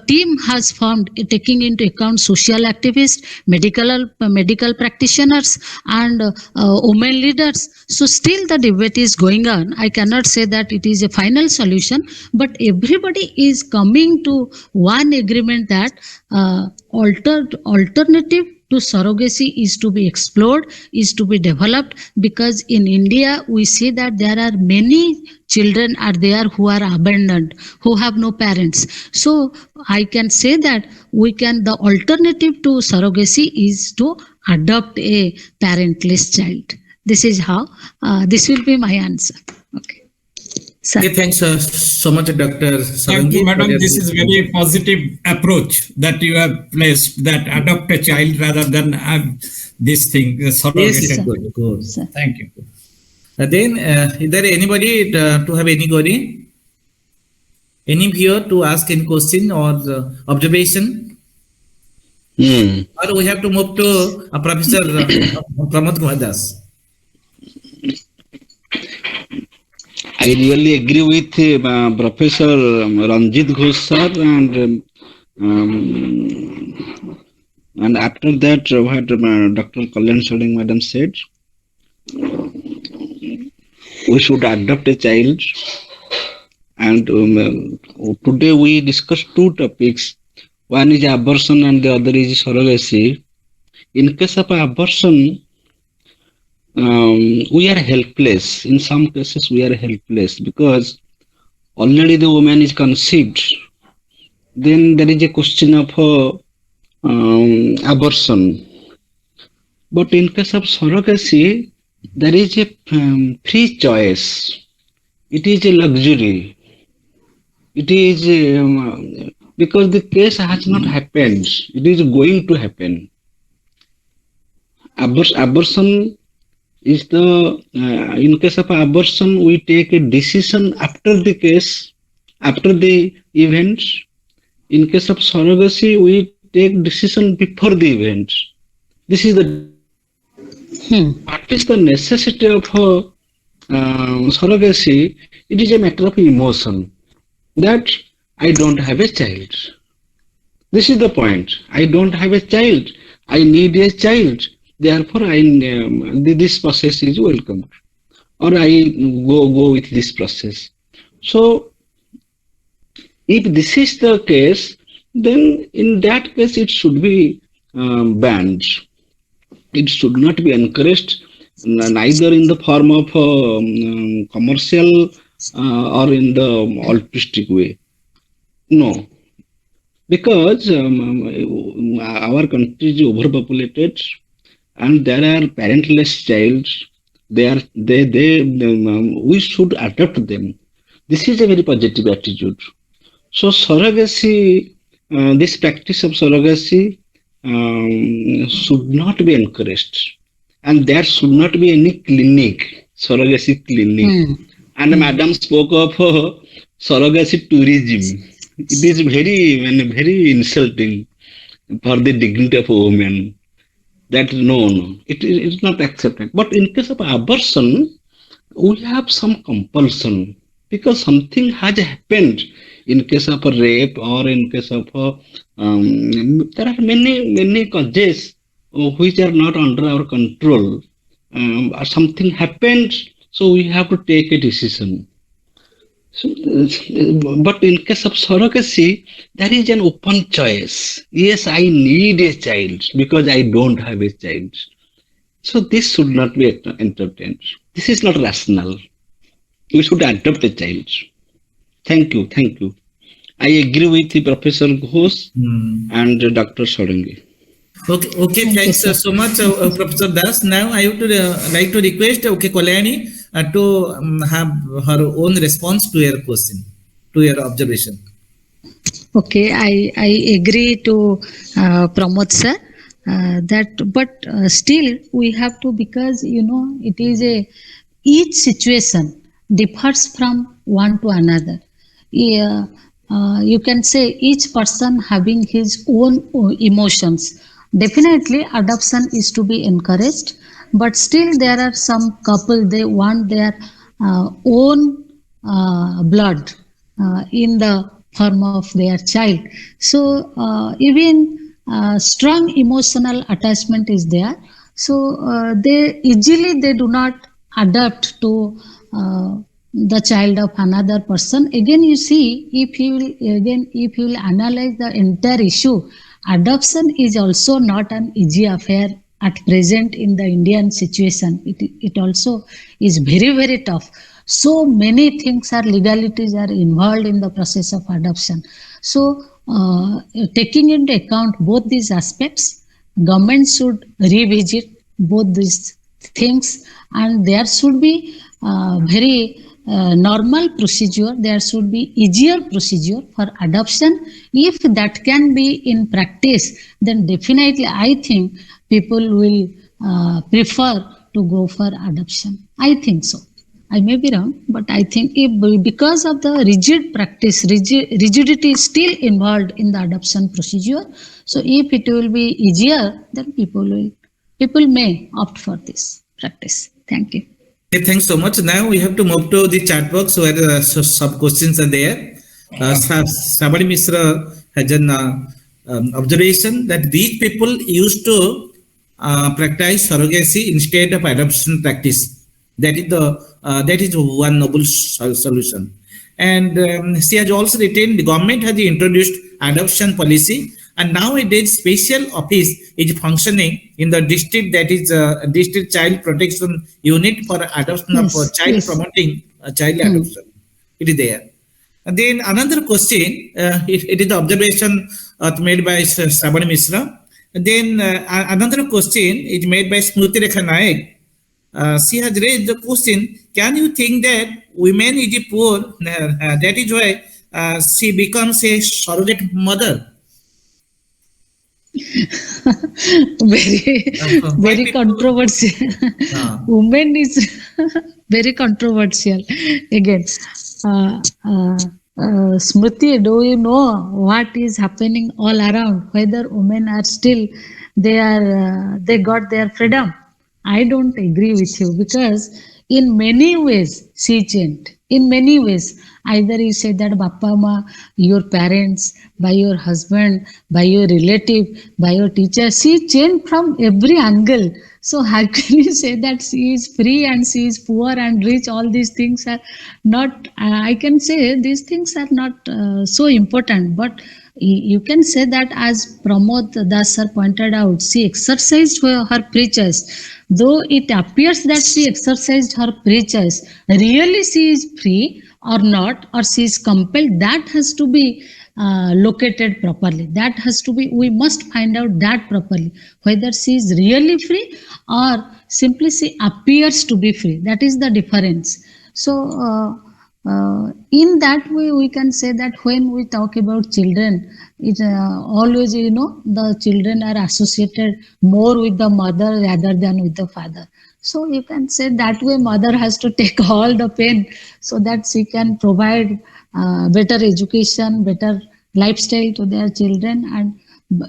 team has formed, taking into account social activists, medical practitioners, and women leaders. So still the debate is going on. I cannot say that it is a final solution, but everybody is coming to one agreement that alternative to surrogacy is to be explored, is to be developed, because in India we see that there are many children are there who are abandoned, who have no parents. So I can say that the alternative to surrogacy is to adopt a parentless child. This is how, this will be my answer. Okay. Okay, thanks so much, Dr. Sarangi. Thank you, madam. This is very positive approach that you have placed, that adopt a child rather than have this thing. Yes, good. Thank you. Then, is there anybody to have any query? Any viewer to ask any question or observation? Or we have to move to Professor Pramod Kumar Das. I really agree with Professor Ranjit Ghosh sir, and after that, what Dr. Kalani Sarangi madam said, we should adopt a child. And today we discussed two topics. One is abortion and the other is surrogacy. In case of abortion, we are helpless. In some cases, we are helpless because already the woman is conceived. Then there is a question of abortion. But in case of surrogacy, there is a free choice. It is a luxury. It is because the case has not happened. It is going to happen. Abortion is the in case of abortion we take a decision after the case, after the event. In case of surrogacy we take decision before the event. This is the what is the necessity of surrogacy? It is a matter of emotion that I don't have a child. This is the point. I don't have a child. I need a child. Therefore, this process is welcome, or I go with this process. So, if this is the case, then in that case it should be banned. It should not be encouraged, neither in the form of commercial or in the altruistic way. No, because our country is overpopulated and there are parentless child. We should adopt them. This is a very positive attitude. So surrogacy, this practice of surrogacy should not be encouraged, and there should not be any clinic, surrogacy clinic. And Madam spoke of surrogacy tourism. It is very insulting for the dignity of a woman. That no, it is not accepted. But in case of abortion, we have some compulsion because something has happened. In case of a rape or in case of there are many causes which are not under our control. Something happened, so we have to take a decision. So, but in case of surrogacy, there is an open choice. Yes, I need a child because I don't have a child. So this should not be entertained. This is not rational. We should adopt a child. Thank you. I agree with Professor Ghosh and Dr. Sarangi. Okay, thanks so much, Professor Das. Now I would like to request Kalani to have her own response to your question, to your observation. Okay, I agree to Pramod sir but still we have to, because it is each situation differs from one to another. You can say each person having his own emotions. Definitely adoption is to be encouraged, but still there are some couple, they want their own blood in the form of their child. So even strong emotional attachment is there. So they do not adapt to the child of another person. Again, you see, if you will analyze the entire issue, adoption is also not an easy affair at present in the Indian situation. It also is very tough. So many things legalities are involved in the process of adoption. So taking into account both these aspects, government should revisit both these things, and there should be very normal procedure. There should be easier procedure for adoption. If that can be in practice, then definitely I think people will prefer to go for adoption. I think so. I may be wrong, but I think because of the rigid practice, rigidity is still involved in the adoption procedure. So if it will be easier, then people may opt for this practice. Thank you. Okay, thanks so much. Now we have to move to the chat box where some questions are there. Sabari Misra has an observation that these people used to practice surrogacy instead of adoption practice. That is one noble solution. And she has also written the government has introduced adoption policy, and nowadays special office is functioning in the district, that is district child protection unit for adoption of child promoting child adoption. It is there. And then another question, it is the observation made by Sravani Misra. And then another question is made by Smruti Rekha Naik. She has raised the question, can you think that women is poor, that is why she becomes a surrogate mother? Very controversial. Women is very controversial. Again, Smriti, do you know what is happening all around? Whether women are still they got their freedom? I don't agree with you, because in many ways she changed. In many ways, either you say that Bappa Ma, your parents, by your husband, by your relative, by your teacher, she changed from every angle. So how can you say that she is free and she is poor and rich? All these things are not, I can say these things are not so important. But you can say that, as Pramod Das sir pointed out, she exercised her free choice. Though it appears that she exercised her free choice, really she is free or not, or she is compelled, that has to be located properly. That has to be, we must find out that properly, whether she is really free or simply she appears to be free. That is the difference. So in that way, we can say that when we talk about children, it always, the children are associated more with the mother rather than with the father. So you can say that way mother has to take all the pain so that she can provide better education, better lifestyle to their children. And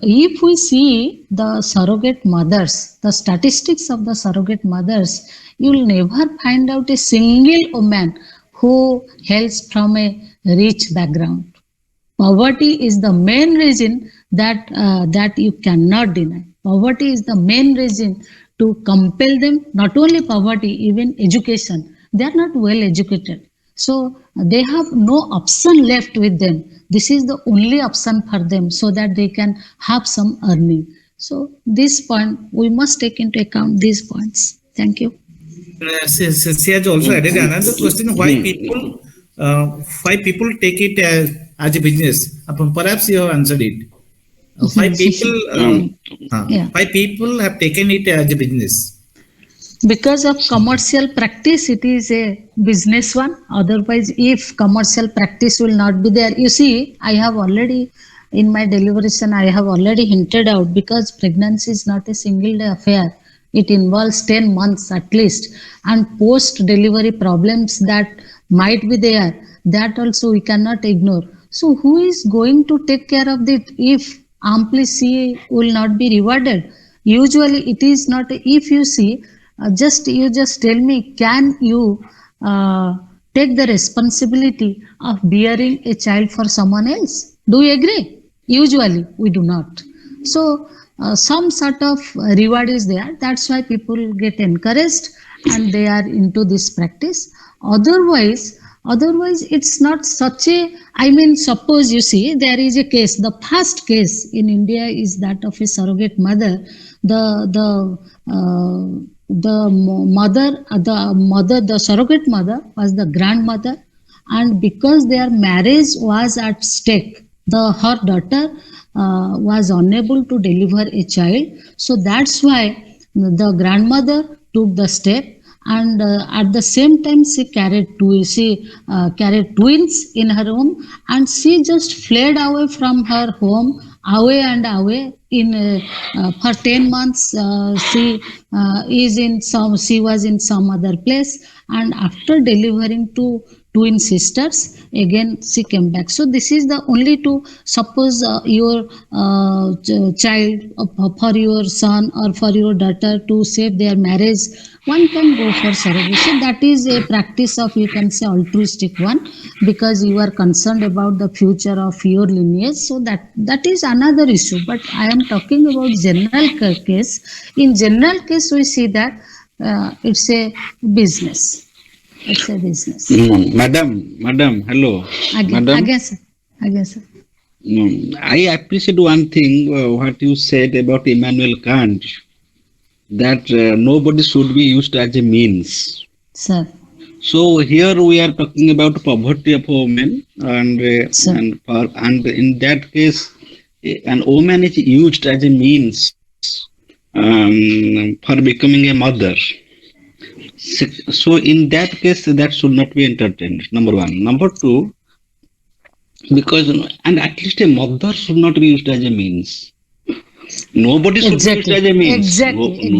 if we see the surrogate mothers, the statistics of the surrogate mothers, you will never find out a single woman who hails from a rich background. Poverty is the main reason that you cannot deny. Poverty is the main reason to compel them. Not only poverty, even education. They are not well educated. So they have no option left with them. This is the only option for them, so that they can have some earning. So this point, we must take into account these points. Thank you. She has also added another question: why people take it as a business? Perhaps you have answered it. Why people have taken it as a business? Because of commercial practice, it is a business one. Otherwise, if commercial practice will not be there, you see, I have already, in my deliberation, I have already hinted out, because pregnancy is not a single day affair. It involves 10 months at least, and post-delivery problems that might be there, that also we cannot ignore. So who is going to take care of it if amply she will not be rewarded? Usually it is not. If you see, you just tell me, can you take the responsibility of bearing a child for someone else? Do you agree? Usually we do not. So some sort of reward is there. That's why people get encouraged and they are into this practice. Otherwise it's not such a, suppose you see, there is a case, the first case in India is that of a surrogate mother. The surrogate mother was the grandmother, and because their marriage was at stake, her daughter was unable to deliver a child. So that's why the grandmother took the step, and at the same time she carried twins in her home, and she just fled away from her home, away and away. For 10 months she was in some other place, and after delivering two twin sisters, again she came back. So this is the only to suppose your child for your son or for your daughter to save their marriage, one can go for surrogacy. That is a practice of, you can say, altruistic one, because you are concerned about the future of your lineage. So that is another issue. But I am talking about general case. In general case, we see that it's a business. It's a business. Madam, hello. Again, sir. Again, sir. I appreciate one thing, what you said about Immanuel Kant, that nobody should be used as a means. Sir. So here we are talking about poverty of women, and in that case, an woman is used as a means for becoming a mother. So in that case, that should not be entertained. Number one. Number two, because and at least a mother should not be used as a means. Nobody should be used as a means. Exactly.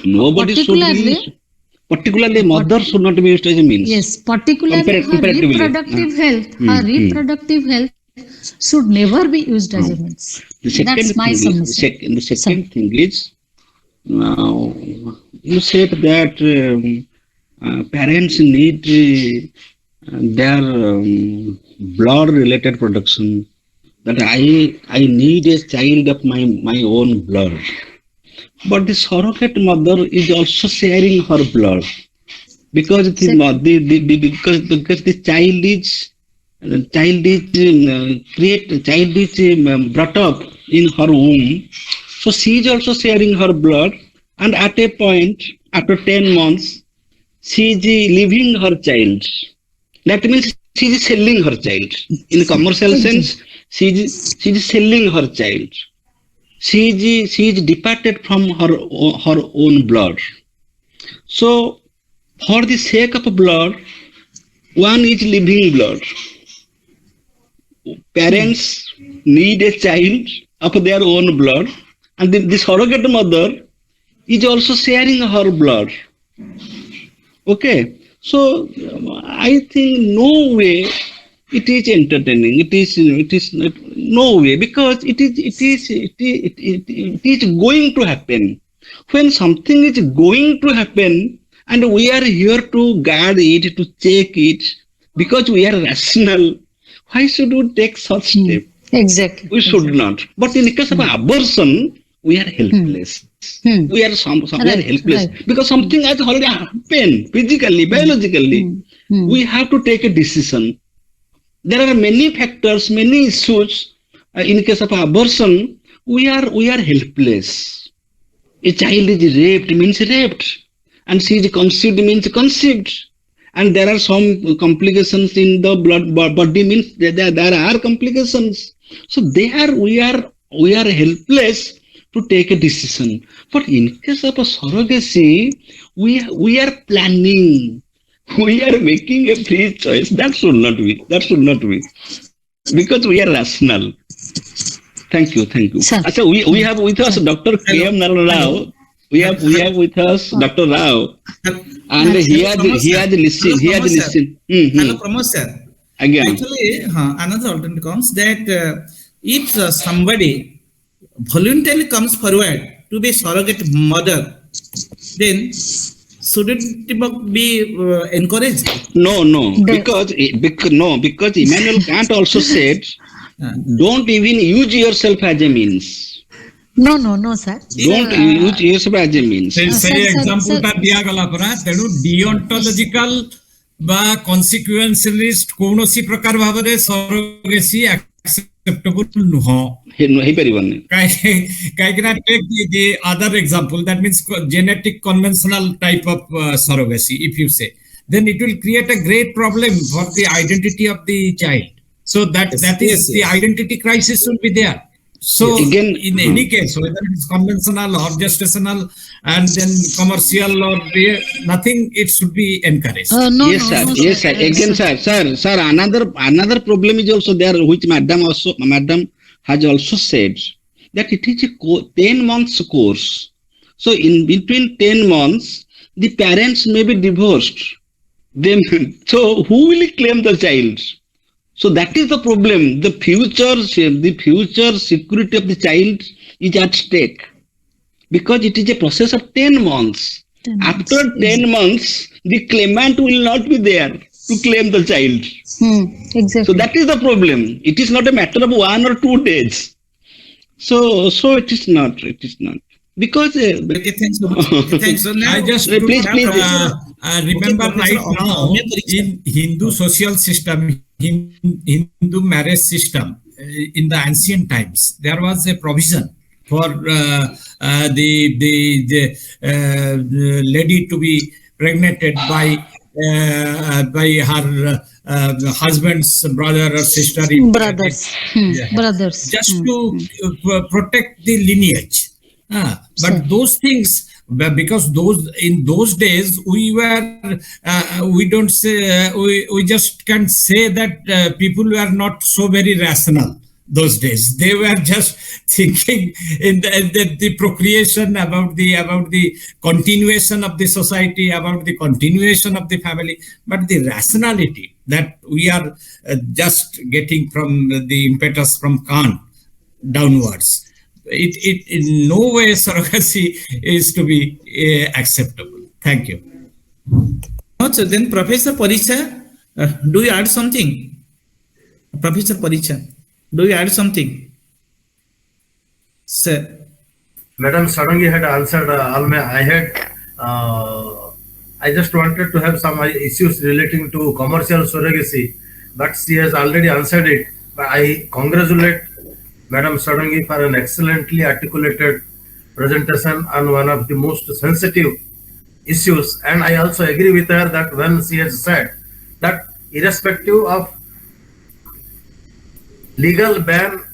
Nobody should be used. Particularly, mother should not be used as a means. Yes, particularly her reproductive health. Her reproductive health should never be used as a means. That's my submission. The second thing is, you said that parents need their blood-related production. That I need a child of my own blood. But the surrogate mother is also sharing her blood, because the child is brought up in her womb, so she is also sharing her blood, and at a point after 10 months she is leaving her child. That means she is selling her child. In commercial sense, she is selling her child. She is departed from her own blood. So, for the sake of blood, one is living blood. Parents need a child of their own blood, and the surrogate mother is also sharing her blood. Okay, so I think no way it is entertaining. It is not, no way, because it is going to happen. When something is going to happen, and we are here to guard it, to check it, because we are rational, why should we take such step? Exactly. We should not. But in the case of abortion, we are helpless. We are helpless, because something has already happened physically, biologically. We have to take a decision. There are many factors, many issues. In case of abortion, we are helpless. A child is raped means raped, and she is conceived means conceived, and there are some complications in the body means there are complications. So there we are helpless to take a decision. But in case of a surrogacy, we are planning. We are making a free choice. That should not be. Because we are rational. Thank you. So we have with us Dr. K.M. Rao. We have with us Dr. Rao. And he has listened. Hello, Pramod sir. Again. Actually, another alternative comes that if somebody voluntarily comes forward to be surrogate mother, then should it be encouraged? No, because Immanuel Kant also said, don't even use yourself as a means. No, sir. Don't use yourself as a means. Say example ta diya gala pora, tenu deontological ba consequentialist konosi prakar bhavare surrogacy acceptable nuho. Take the other example, that means genetic conventional type of surrogacy, if you say, then it will create a great problem for the identity of the child. So that is the identity crisis will be there. So again, in any case, whether it is conventional or gestational and then commercial or nothing, it should be encouraged. Yes, sir. Again, sir. Another problem is also there, which Madam has also said, that it is a 10 months course. So in between 10 months, the parents may be divorced. Then, so who will claim the child? So that is the problem. The future security of the child is at stake because it is a process of 10 months. 10 months, After 10 months, the claimant will not be there to claim the child. Exactly. So that is the problem. It is not a matter of 1 or 2 days. So it is not. Because Okay, thanks so much. Thanks. So now, I just Please, remember Professor, right now in Hindu social system, Hindu marriage system, in the ancient times, there was a provision for the lady to be pregnanted by her husband's brother or sister. Brothers. Yeah. Brothers. Just to protect the lineage. But Sure. those things, because in those days we don't say we just can't say that people were not so very rational. Those days they were just thinking in the procreation, about the continuation of the society, about the continuation of the family, but the rationality that we are just getting from the impetus from Kant downwards. It in no way surrogacy is to be acceptable. Thank you. so then Professor Paricha, do you add something? Professor Paricha, do you add something? Sir. Madam Sarangi had answered all my. I just wanted to have some issues relating to commercial surrogacy, but she has already answered it. But I congratulate Madam Sarangi for an excellently articulated presentation on one of the most sensitive issues. And I also agree with her that when she has said that irrespective of legal ban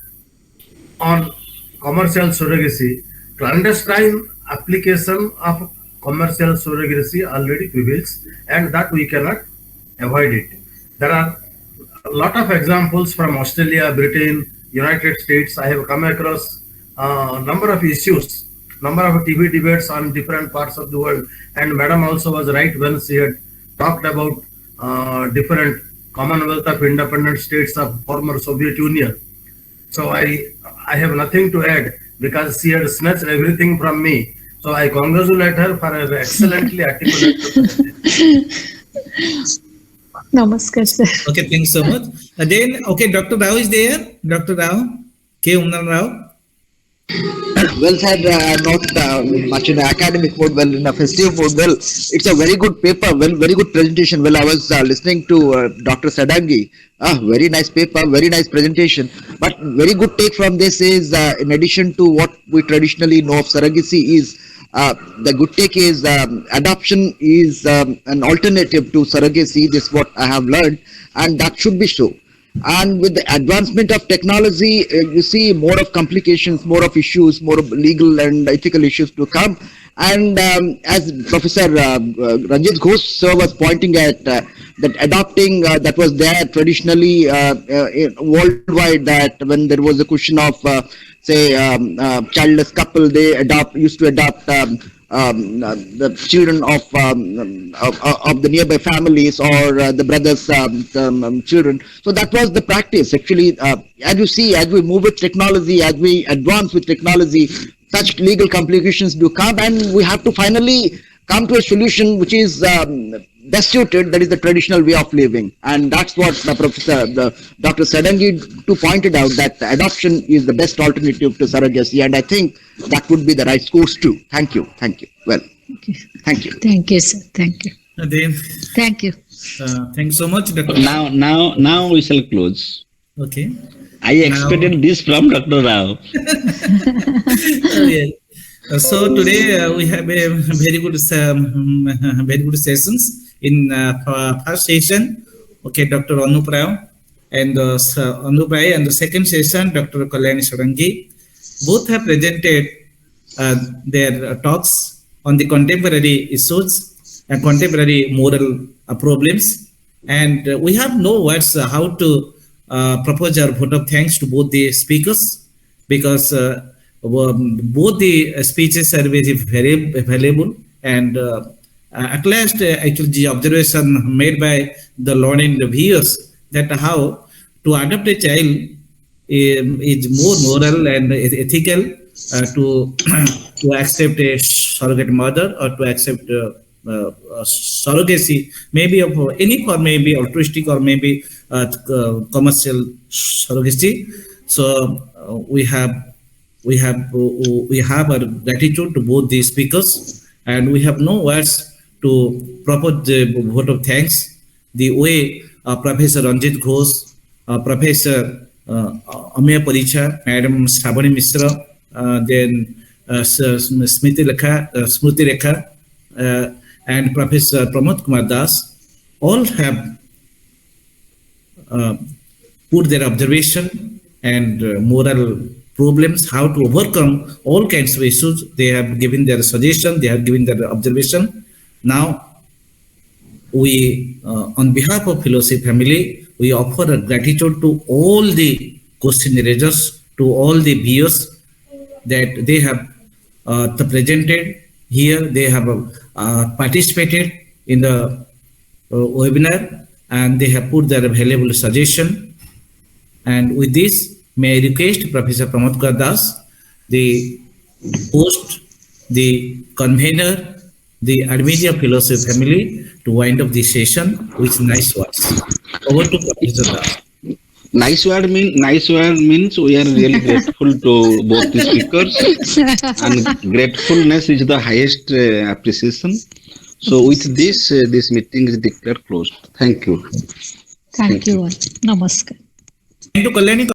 on commercial surrogacy, clandestine application of commercial surrogacy already prevails, and that we cannot avoid it. There are a lot of examples from Australia, Britain, United States. I have come across a number of issues, number of TV debates on different parts of the world. And Madam also was right when she had talked about different Commonwealth of Independent States of former Soviet Union. So I have nothing to add because she had snatched everything from me. So I congratulate her for an excellently articulated. Namaskar, sir. Okay, thanks so much. Then, okay, Dr. Rao is there. Dr. Rao, K. Umran Rao. Well said, not much in academic mode, well in a festive mode. Well, it's a very good paper, very good presentation. Well, I was listening to Dr. Sarangi. Very nice paper, very nice presentation. But very good take from this is, in addition to what we traditionally know of surrogacy is, the good take is adoption is an alternative to surrogacy. This is what I have learned, and that should be so. And with the advancement of technology, you see more of complications, more of issues, more of legal and ethical issues to come. And as Professor Ranjit Ghosh sir was pointing at, that adopting that was there traditionally worldwide, that when there was a question of say childless couple, they used to adopt the children of the nearby families, or the brothers' children. So that was the practice. Actually, as you see, as we move with technology, as we advance with technology, such legal complications do come, and we have to finally come to a solution which is best suited, that is the traditional way of living. And that's what Dr. Sarangi pointed out, that adoption is the best alternative to surrogacy, and I think that would be the right course too. Thank you. Well, thank you. Thank you, sir. Thank you. Then, Thank you. thanks so much, Dr. Now we shall close. Okay. I expected this from Dr. Rao. Yeah. So today we have a very good sessions. In first session, okay, Dr. Anup Rao and the second session, Dr. Kalani Sarangi, both have presented their talks on the contemporary issues and contemporary moral problems. And we have no words how to propose our vote of thanks to both the speakers, because both the speeches are very valuable, and at last, actually, the observation made by the learning viewers that how to adopt a child is more moral and ethical to to accept a surrogate mother or to accept surrogacy, maybe of any form, maybe altruistic or maybe commercial surrogacy. So we have our gratitude to both the speakers, and we have no words to propose the vote of thanks. The way Professor Ranjit Ghosh, Professor Amya Paricha, Madam Shravani Misra, then Smriti Rekha, and Professor Pramod Kumar Das, all have put their observation and moral problems, how to overcome all kinds of issues. They have given their suggestion, they have given their observation. Now, we, on behalf of Fellowship family, we offer a gratitude to all the question raisers, to all the viewers that they have presented here, they have participated in the webinar, and they have put their valuable suggestion. And with this, may I request Professor Pramod Kumar Das, the host, the convener, the admin of Fellowship family, to wind up this session with nice words. Over to Professor Das. Nice word means we are really grateful to both the speakers, and gratefulness is the highest appreciation. So with this, this meeting is declared closed. Thank you. Thank you all. Namaskar. And to Kalani